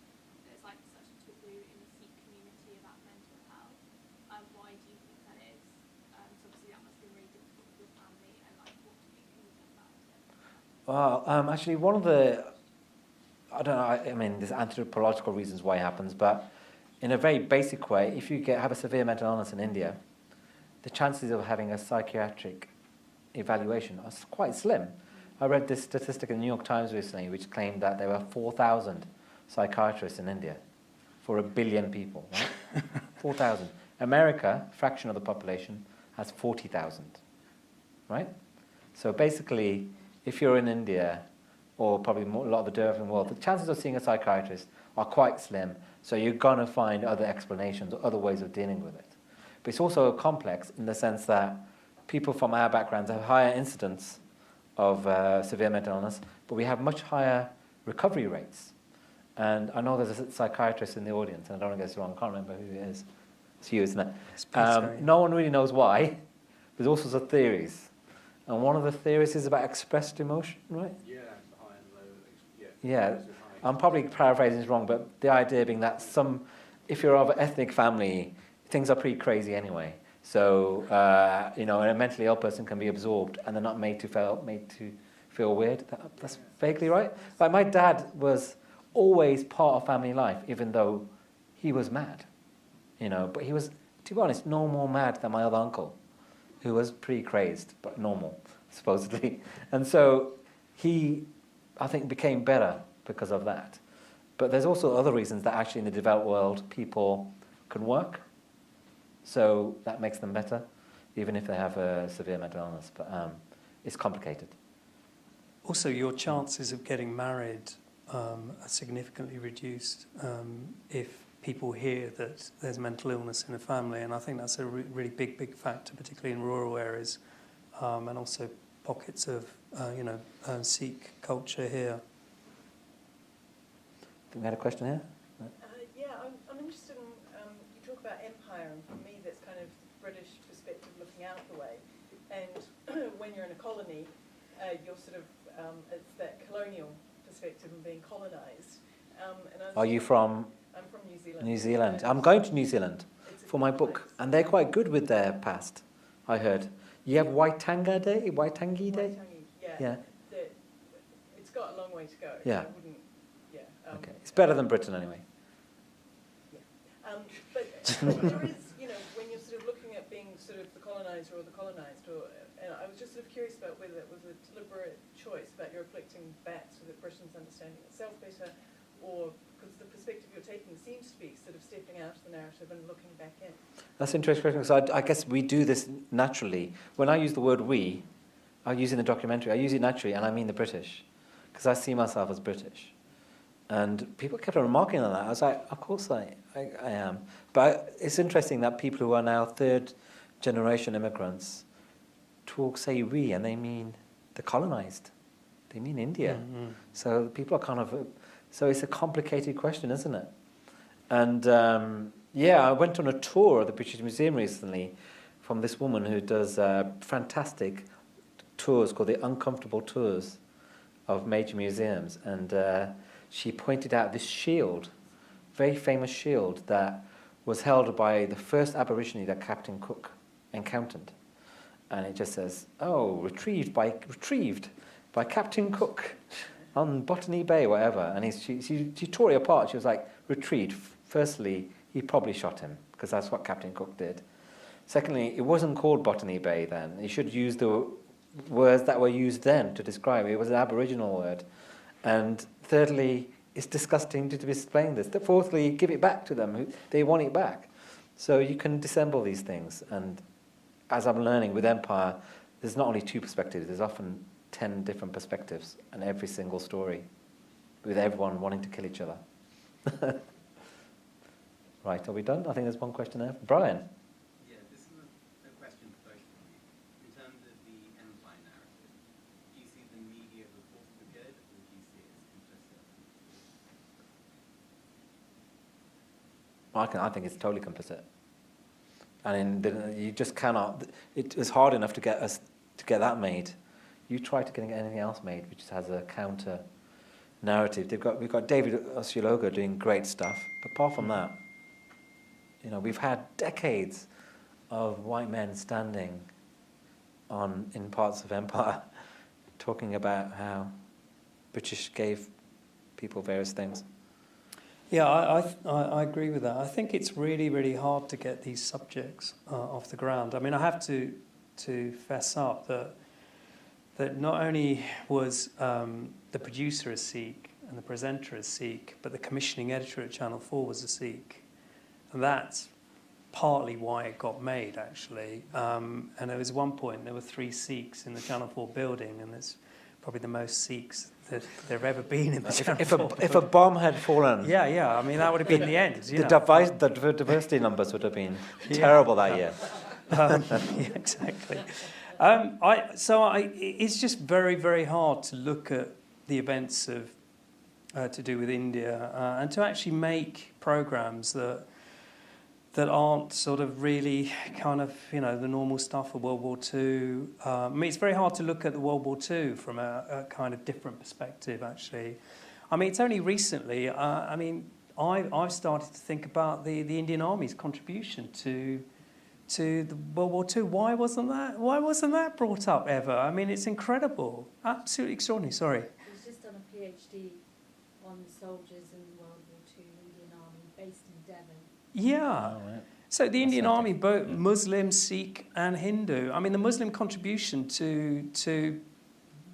there's like such a taboo in the Sikh community about mental health. Why do you think that is? Well, actually, one of the, I don't know, I mean, there's anthropological reasons why it happens, but in a very basic way, if you have a severe mental illness in India, the chances of having a psychiatric evaluation are quite slim. I read this statistic in the New York Times recently, which claimed that there were 4,000 psychiatrists in India for 1 billion people. Right? 4,000. America, fraction of the population, has 40,000. Right? So basically, if you're in India, or probably a lot of the developing world, the chances of seeing a psychiatrist are quite slim. So you're going to find other explanations or other ways of dealing with it. But it's also complex in the sense that people from our backgrounds have higher incidence of severe mental illness, but we have much higher recovery rates. And I know there's a psychiatrist in the audience, and I don't want to get this wrong, I can't remember who it is. It's you, isn't it? No one really knows why. There's all sorts of theories. And one of the theories is about expressed emotion, right? Yeah, high and low. Yeah, I'm probably paraphrasing this wrong, but the idea being that if you're of an ethnic family, things are pretty crazy anyway. So, a mentally ill person can be absorbed and they're not made to feel weird. That's vaguely right. Like my dad was always part of family life, even though he was mad. But he was, to be honest, no more mad than my other uncle, who was pretty crazed, but normal, supposedly. And so he, I think, became better because of that. But there's also other reasons that actually in the developed world people can work. So that makes them better, even if they have a severe mental illness. But it's complicated. Also, your chances of getting married are significantly reduced if people hear that there's mental illness in a family, and I think that's a really big factor, particularly in rural areas, and also pockets of Sikh culture here. I think we had a question here. I'm interested in, you talk about empire, and for me that's kind of the British perspective looking out the way, and when you're in a colony, you're sort of, it's that colonial perspective and being colonised. Are you from? I'm from New Zealand. New Zealand. I'm going to New Zealand for my book, and they're quite good with their past, I heard. You have Waitangi Day? Waitangi, Yeah. It's got a long way to go. Yeah. I wouldn't, Okay. It's better than Britain anyway. Yeah. But there is, when you're sort of looking at being sort of the colonizer or the colonized, and I was just sort of curious about whether it was a deliberate choice about you're reflecting back so that Britain's understanding itself better, or because the perspective you're taking seems to be sort of stepping out of the narrative and looking back in. That's interesting, because I guess we do this naturally. When I use the word we, I use it in the documentary, I use it naturally, and I mean the British, because I see myself as British. And people kept on remarking on that. I was like, of course I am. But it's interesting that people who are now third generation immigrants say we, and they mean the colonized. They mean India. Mm-hmm. So people are kind of... So it's a complicated question, isn't it? And I went on a tour of the British Museum recently from this woman who does fantastic tours called the Uncomfortable Tours of major museums. And she pointed out this shield, very famous shield, that was held by the first Aborigine that Captain Cook encountered. And it just says, retrieved by Captain Cook on Botany Bay, whatever. And she tore it apart. She was like, retrieved. Firstly, he probably shot him, because that's what Captain Cook did. Secondly, it wasn't called Botany Bay then. You should use the words that were used then to describe it. It was an Aboriginal word. And thirdly, it's disgusting to be displaying this. Fourthly, give it back to them. They want it back. So you can dissemble these things. And as I'm learning with Empire, there's not only two perspectives, there's often 10 different perspectives in every single story, with everyone wanting to kill each other. Right, are we done? I think there's one question there. Brian? Yeah, this is a question for both of you. In terms of the Empire narrative, do you see the media report for good, or do you see it as complicit? I think it's totally complicit. And you just cannot... It is hard enough to get that made. You try to get anything else made which has a counter narrative. We've got David Osiologo doing great stuff, but apart from that, we've had decades of white men standing in parts of Empire talking about how British gave people various things. Yeah, I agree with that. I think it's really, really hard to get these subjects off the ground. I mean, I have to fess up that not only was the producer a Sikh and the presenter a Sikh, but the commissioning editor at Channel 4 was a Sikh. And that's partly why it got made, actually. And there was one point, there were 3 Sikhs in the Channel 4 building, and there's probably the most Sikhs that there have ever been in the Channel 4 building. If a bomb had fallen... Yeah, I mean, that would have been the end. The diversity numbers would have been terrible that year. Yeah, exactly. It's just very, very hard to look at the events of to do with India and to actually make programs that aren't sort of really kind of, the normal stuff of World War II. I mean, it's very hard to look at the World War II from a kind of different perspective, actually. I mean, it's only recently, I've started to think about the Indian Army's contribution to the World War II. Why wasn't that brought up ever? I mean, it's incredible. Absolutely extraordinary, sorry. He's just done a PhD on soldiers in World War II Indian Army based in Devon. Yeah. Oh, right. So the Indian Army, both Muslim, Sikh and Hindu, I mean, the Muslim contribution to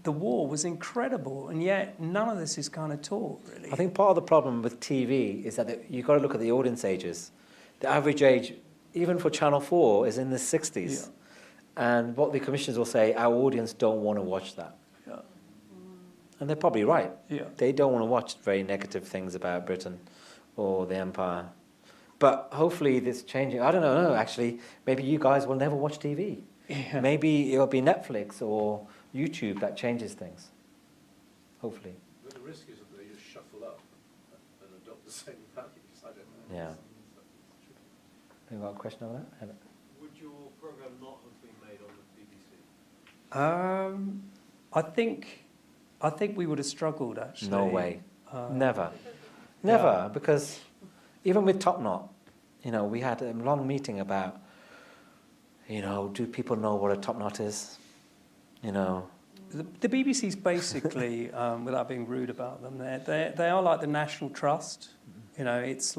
the war was incredible, and yet none of this is kind of taught, really. I think part of the problem with TV is that you've got to look at the audience ages. The average age, even for Channel 4, is in the 60s. Yeah. And what the commissioners will say, our audience don't want to watch that. Yeah. And they're probably right. Yeah. They don't want to watch very negative things about Britain or the Empire. But hopefully this changing. I don't know, actually. Maybe you guys will never watch TV. Yeah. Maybe it'll be Netflix or YouTube that changes things. Hopefully. But the risk is that they just shuffle up and adopt the same values. I don't know. Yeah. Have you got a question over that? Would your programme not have been made on the BBC? I think we would have struggled, actually. No way. Never. Never, because even with Top Knot, we had a long meeting about, do people know what a Top Knot is? The BBC's basically, without being rude about them, they are like the National Trust. It's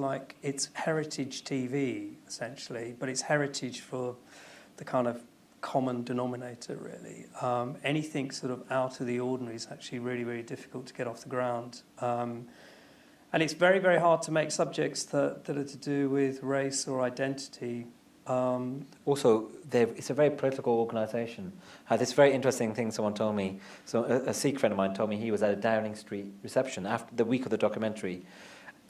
heritage TV, essentially, but it's heritage for the kind of common denominator, really. Anything sort of out of the ordinary is actually really, really difficult to get off the ground. And it's very, very hard to make subjects that are to do with race or identity. Also, it's a very political organisation. This very interesting thing someone told me. So a Sikh friend of mine told me he was at a Downing Street reception after the week of the documentary,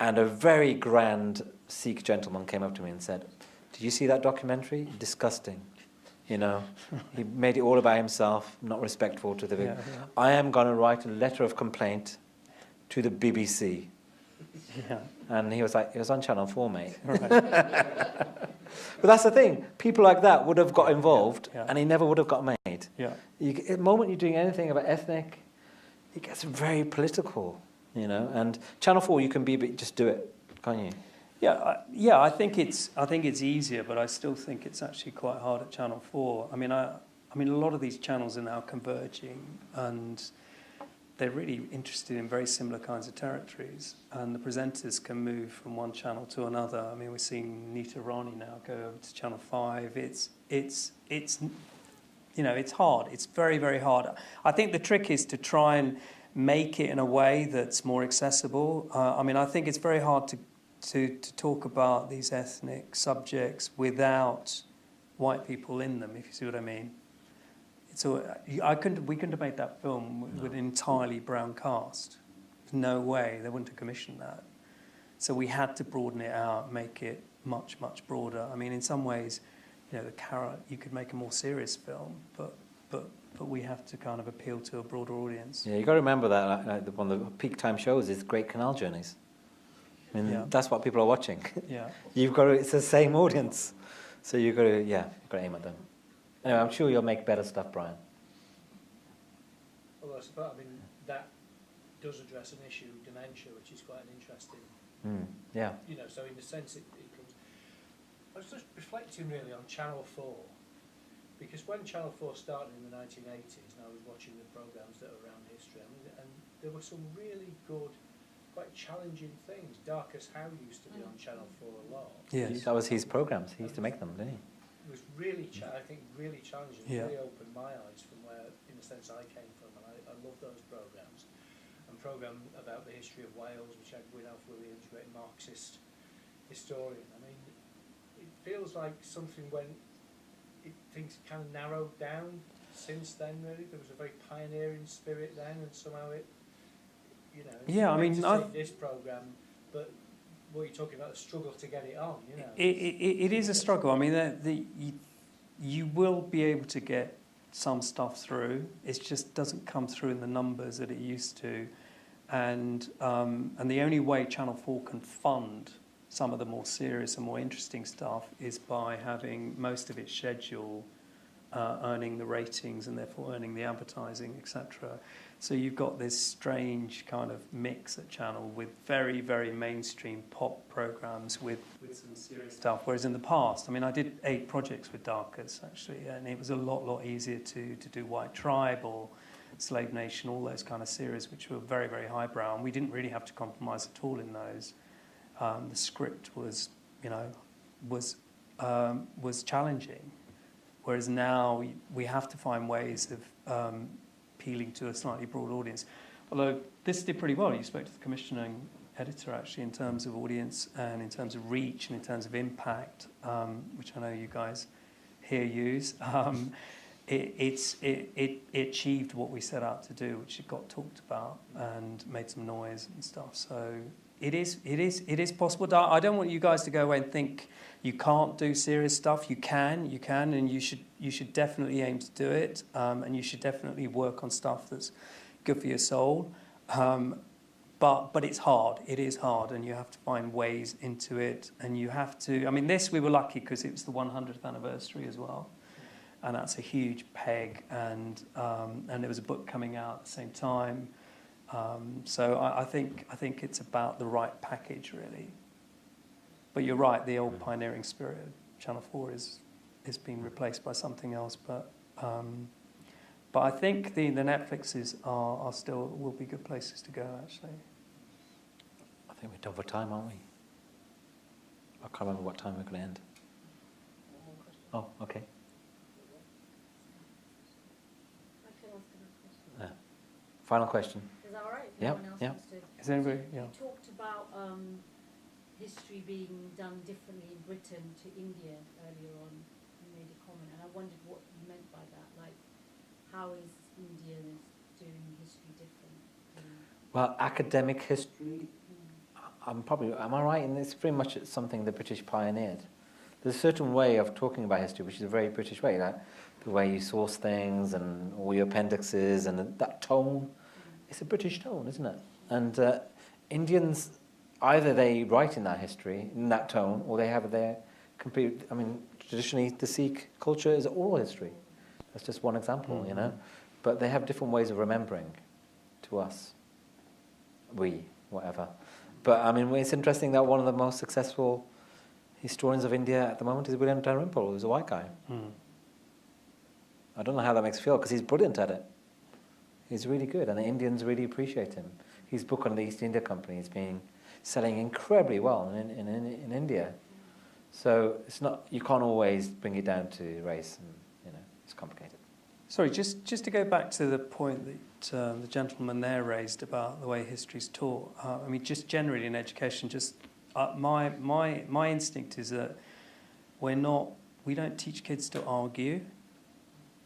and a very grand Sikh gentleman came up to me and said, "Did you see that documentary? Disgusting. He made it all about himself, not respectful to the victim. Yeah. I am going to write a letter of complaint to the BBC." Yeah. And he was like, "It was on Channel 4, mate." Right. But that's the thing. People like that would have got involved, Yeah. and he never would have got made. Yeah. The moment you're doing anything about ethnic, it gets very political, And Channel 4, you can just do it, can't you? Yeah. I think it's easier, but I still think it's actually quite hard at Channel 4. I mean, a lot of these channels are now converging, and they're really interested in very similar kinds of territories, and the presenters can move from one channel to another. I mean, we're seeing Nita Rani now go over to Channel 5. It's hard. It's very, very hard. I think the trick is to try and make it in a way that's more accessible. I think it's very hard to talk about these ethnic subjects without white people in them, if you see what I mean. We couldn't have made that film with an entirely brown cast. No way, they wouldn't have commissioned that. So we had to broaden it out, make it much, much broader. I mean, in some ways, The Carrot, you could make a more serious film, but we have to kind of appeal to a broader audience. Yeah, you got to remember that one of the peak time shows is Great Canal Journeys. That's what people are watching. Yeah. It's the same audience, so you've got to aim at them. Anyway, I'm sure you'll make better stuff, Brian. Although that does address an issue, dementia, which is quite an interesting. Yeah. So in a sense, it comes. I was just reflecting really on Channel 4, Because when Channel 4 started in the 1980s, and I was watching the programmes that were around history, I mean, and there were some really good, quite challenging things. Darkest How used to be on Channel 4 a lot. Yes. That was his programs. He used to make them, didn't he? It was really, I think, really challenging. Yeah. Really opened my eyes from where, in a sense, I came from, and I love those programmes. And programme about the history of Wales, which had Gwyneth Williams, great Marxist historian. I mean, it feels like something when things kind of narrowed down since then. Really, there was a very pioneering spirit then, and somehow it, you know. Yeah, I mean, to take this programme, but what you're talking about, the struggle to get it on, you know. It is a struggle. I mean, you will be able to get some stuff through. It just doesn't come through in the numbers that it used to, and the only way Channel 4 can fund some of the more serious and more interesting stuff is by having most of its schedule earning the ratings and therefore earning the advertising, etc. So you've got this strange kind of mix at Channel with very, very mainstream pop programmes with some serious stuff. Whereas in the past, I mean, I did 8 projects with Darkest, actually, and it was a lot easier to do White Tribe or Slave Nation, all those kind of series, which were very, very highbrow, and we didn't really have to compromise at all in those. The script was, you know, was challenging, whereas now we have to find ways of appealing to a slightly broad audience. Although this did pretty well. You spoke to the commissioning editor actually in terms of audience and in terms of reach and in terms of impact, which I know you guys here use. It achieved what we set out to do, which it got talked about and made some noise and stuff. So it is possible. I don't want you guys to go away and think you can't do serious stuff. You can, and you should definitely aim to do it, and you should definitely work on stuff that's good for your soul. But it's hard. It is hard, and you have to find ways into it, and you have to. I mean, this we were lucky because it was the 100th anniversary as well, and that's a huge peg. And there was a book coming out at the same time. So I think it's about the right package, really. But you're right, the old pioneering spirit of Channel 4 is being replaced by something else. But I think the Netflixes are still will be good places to go, actually. I think we're done for time, aren't we? I can't remember what time we're going to end. Oh, okay. I can ask another question. Final question. Is that all right? If Yeah, anyone else yeah. wants to. Is anybody? Yeah. You talked about history being done differently in Britain to India earlier on. You made a comment, and I wondered what you meant by that. Like, how is India doing history different? Well, academic history, am I right in this? Pretty much it's something the British pioneered. There's a certain way of talking about history, which is a very British way, like the way you source things and all your appendixes and that tone. It's a British tone, isn't it? And Indians, either they write in that history, in that tone, or they have their complete, I mean, traditionally the Sikh culture is oral history. That's just one example, you know. But they have different ways of remembering to us. Whatever. But, I mean, it's interesting that one of the most successful historians of India at the moment is William Dalrymple, who's a white guy. I don't know how that makes you feel, because he's brilliant at it. He's really good, and the Indians really appreciate him. His book on the East India Company is selling incredibly well in India. So it's not, you can't always bring it down to race, and you know, it's complicated. Sorry, just to go back to the point that the gentleman there raised about the way history's taught. I mean, just generally in education, my instinct is that we don't teach kids to argue.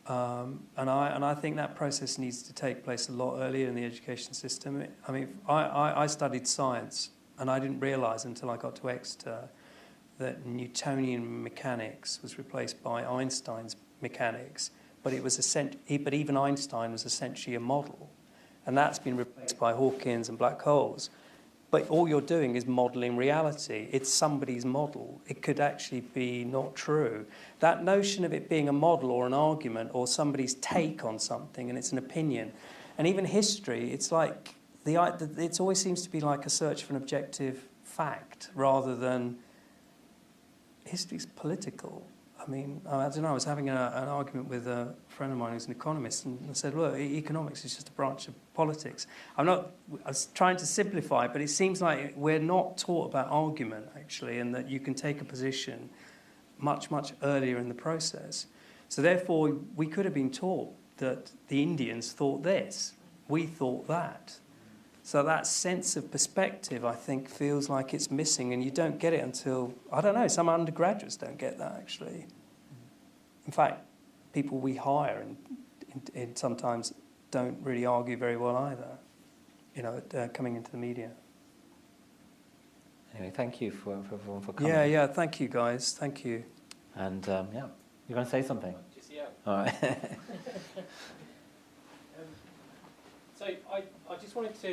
And I think that process needs to take place a lot earlier in the education system. I mean, I studied science, and I didn't realise until I got to Exeter that Newtonian mechanics was replaced by Einstein's mechanics. But even Einstein was essentially a model, and that's been replaced by Hawkins and black holes. But all you're doing is modelling reality. It's somebody's model. It could actually be not true. That notion of it being a model or an argument or somebody's take on something, and it's an opinion. And even history, it's like it always seems to be like a search for an objective fact rather than history's political. I mean, I don't know, I was having an argument with a friend of mine who's an economist, and I said, look, economics is just a branch of politics. I was trying to simplify, but it seems like we're not taught about argument, actually, and that you can take a position much, much earlier in the process. So therefore, we could have been taught that the Indians thought this, we thought that. So that sense of perspective, I think, feels like it's missing, and you don't get it until, I don't know, some undergraduates don't get that, actually. In fact, people we hire and sometimes don't really argue very well either, you know, coming into the media. Anyway, thank you for everyone for coming. Yeah, thank you, guys. Thank you. And, yeah, you're going to say something? Just, yeah. All right. So I just wanted to,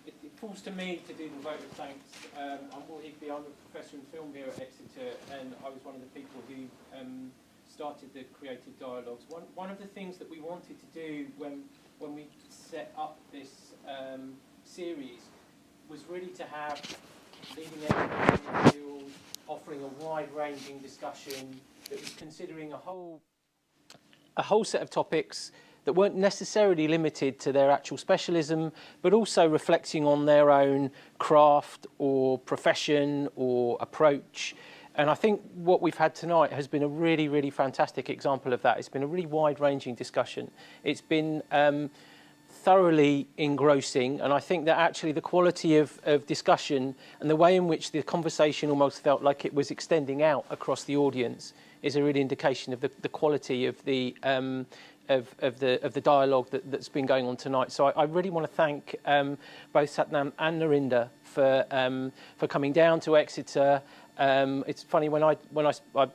it falls to me to do the vote of thanks. I'm Will Higby, I'm a professor in film here at Exeter, and I was one of the people who started the creative dialogues. One of the things that we wanted to do when we set up this series was really to have leading edge in the field, offering a wide-ranging discussion that was considering a whole set of topics that weren't necessarily limited to their actual specialism, but also reflecting on their own craft or profession or approach. And I think what we've had tonight has been a really, really fantastic example of that. It's been a really wide-ranging discussion. It's been thoroughly engrossing, and I think that actually the quality of discussion and the way in which the conversation almost felt like it was extending out across the audience is a real indication of the quality of the dialogue that's been going on tonight. So I really want to thank both Sathnam and Narinder for coming down to Exeter. It's funny, when I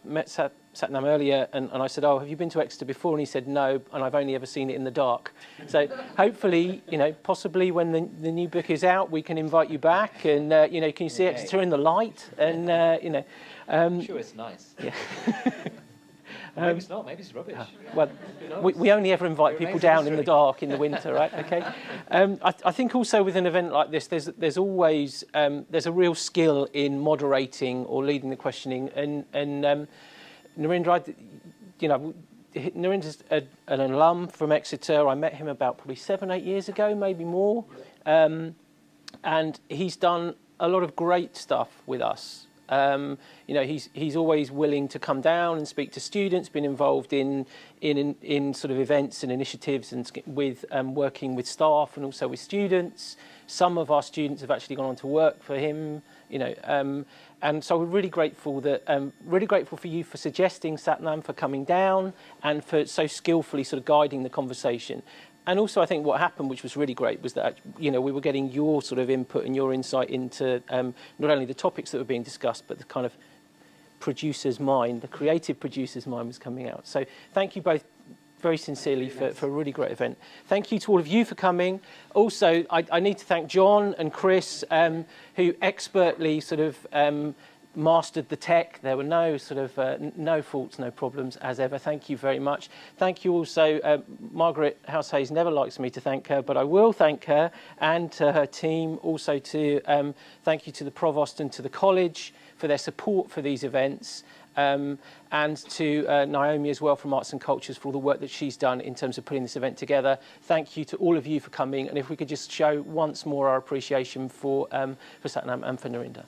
met Sathnam earlier and I said, oh, have you been to Exeter before? And he said no, and I've only ever seen it in the dark. So hopefully, you know, possibly when the new book is out, we can invite you back and, you know, can you see Exeter in the light? And, you know. I'm sure it's nice. Yeah. Maybe it's not, maybe it's rubbish. Well, we only ever invite people down in the dark in the winter, right? Okay. I think also with an event like this, there's always there's a real skill in moderating or leading the questioning. And Narinder, Narinder's an alum from Exeter. I met him about probably 7-8 years ago, maybe more. And he's done a lot of great stuff with us. You know, he's always willing to come down and speak to students, been involved in sort of events and initiatives and with working with staff and also with students. Some of our students have actually gone on to work for him, you know, and so we're really grateful for you for suggesting, Sathnam, for coming down and for so skillfully sort of guiding the conversation. And also, I think what happened, which was really great, was that, you know, we were getting your sort of input and your insight into not only the topics that were being discussed, but the kind of producer's mind, the creative producer's mind was coming out. So thank you both very sincerely for a really great event. Thank you to all of you for coming. Also, I need to thank John and Chris, who expertly sort of mastered the tech. There were no sort of no faults, no problems as ever. Thank you very much. Thank you also, Margaret Househayes never likes me to thank her, but I will thank her and to her team. Also to thank you to the Provost and to the college for their support for these events, and to Naomi as well from Arts and Cultures for all the work that she's done in terms of putting this event together. Thank you to all of you for coming, and if we could just show once more our appreciation for Sathnam and for Narinder.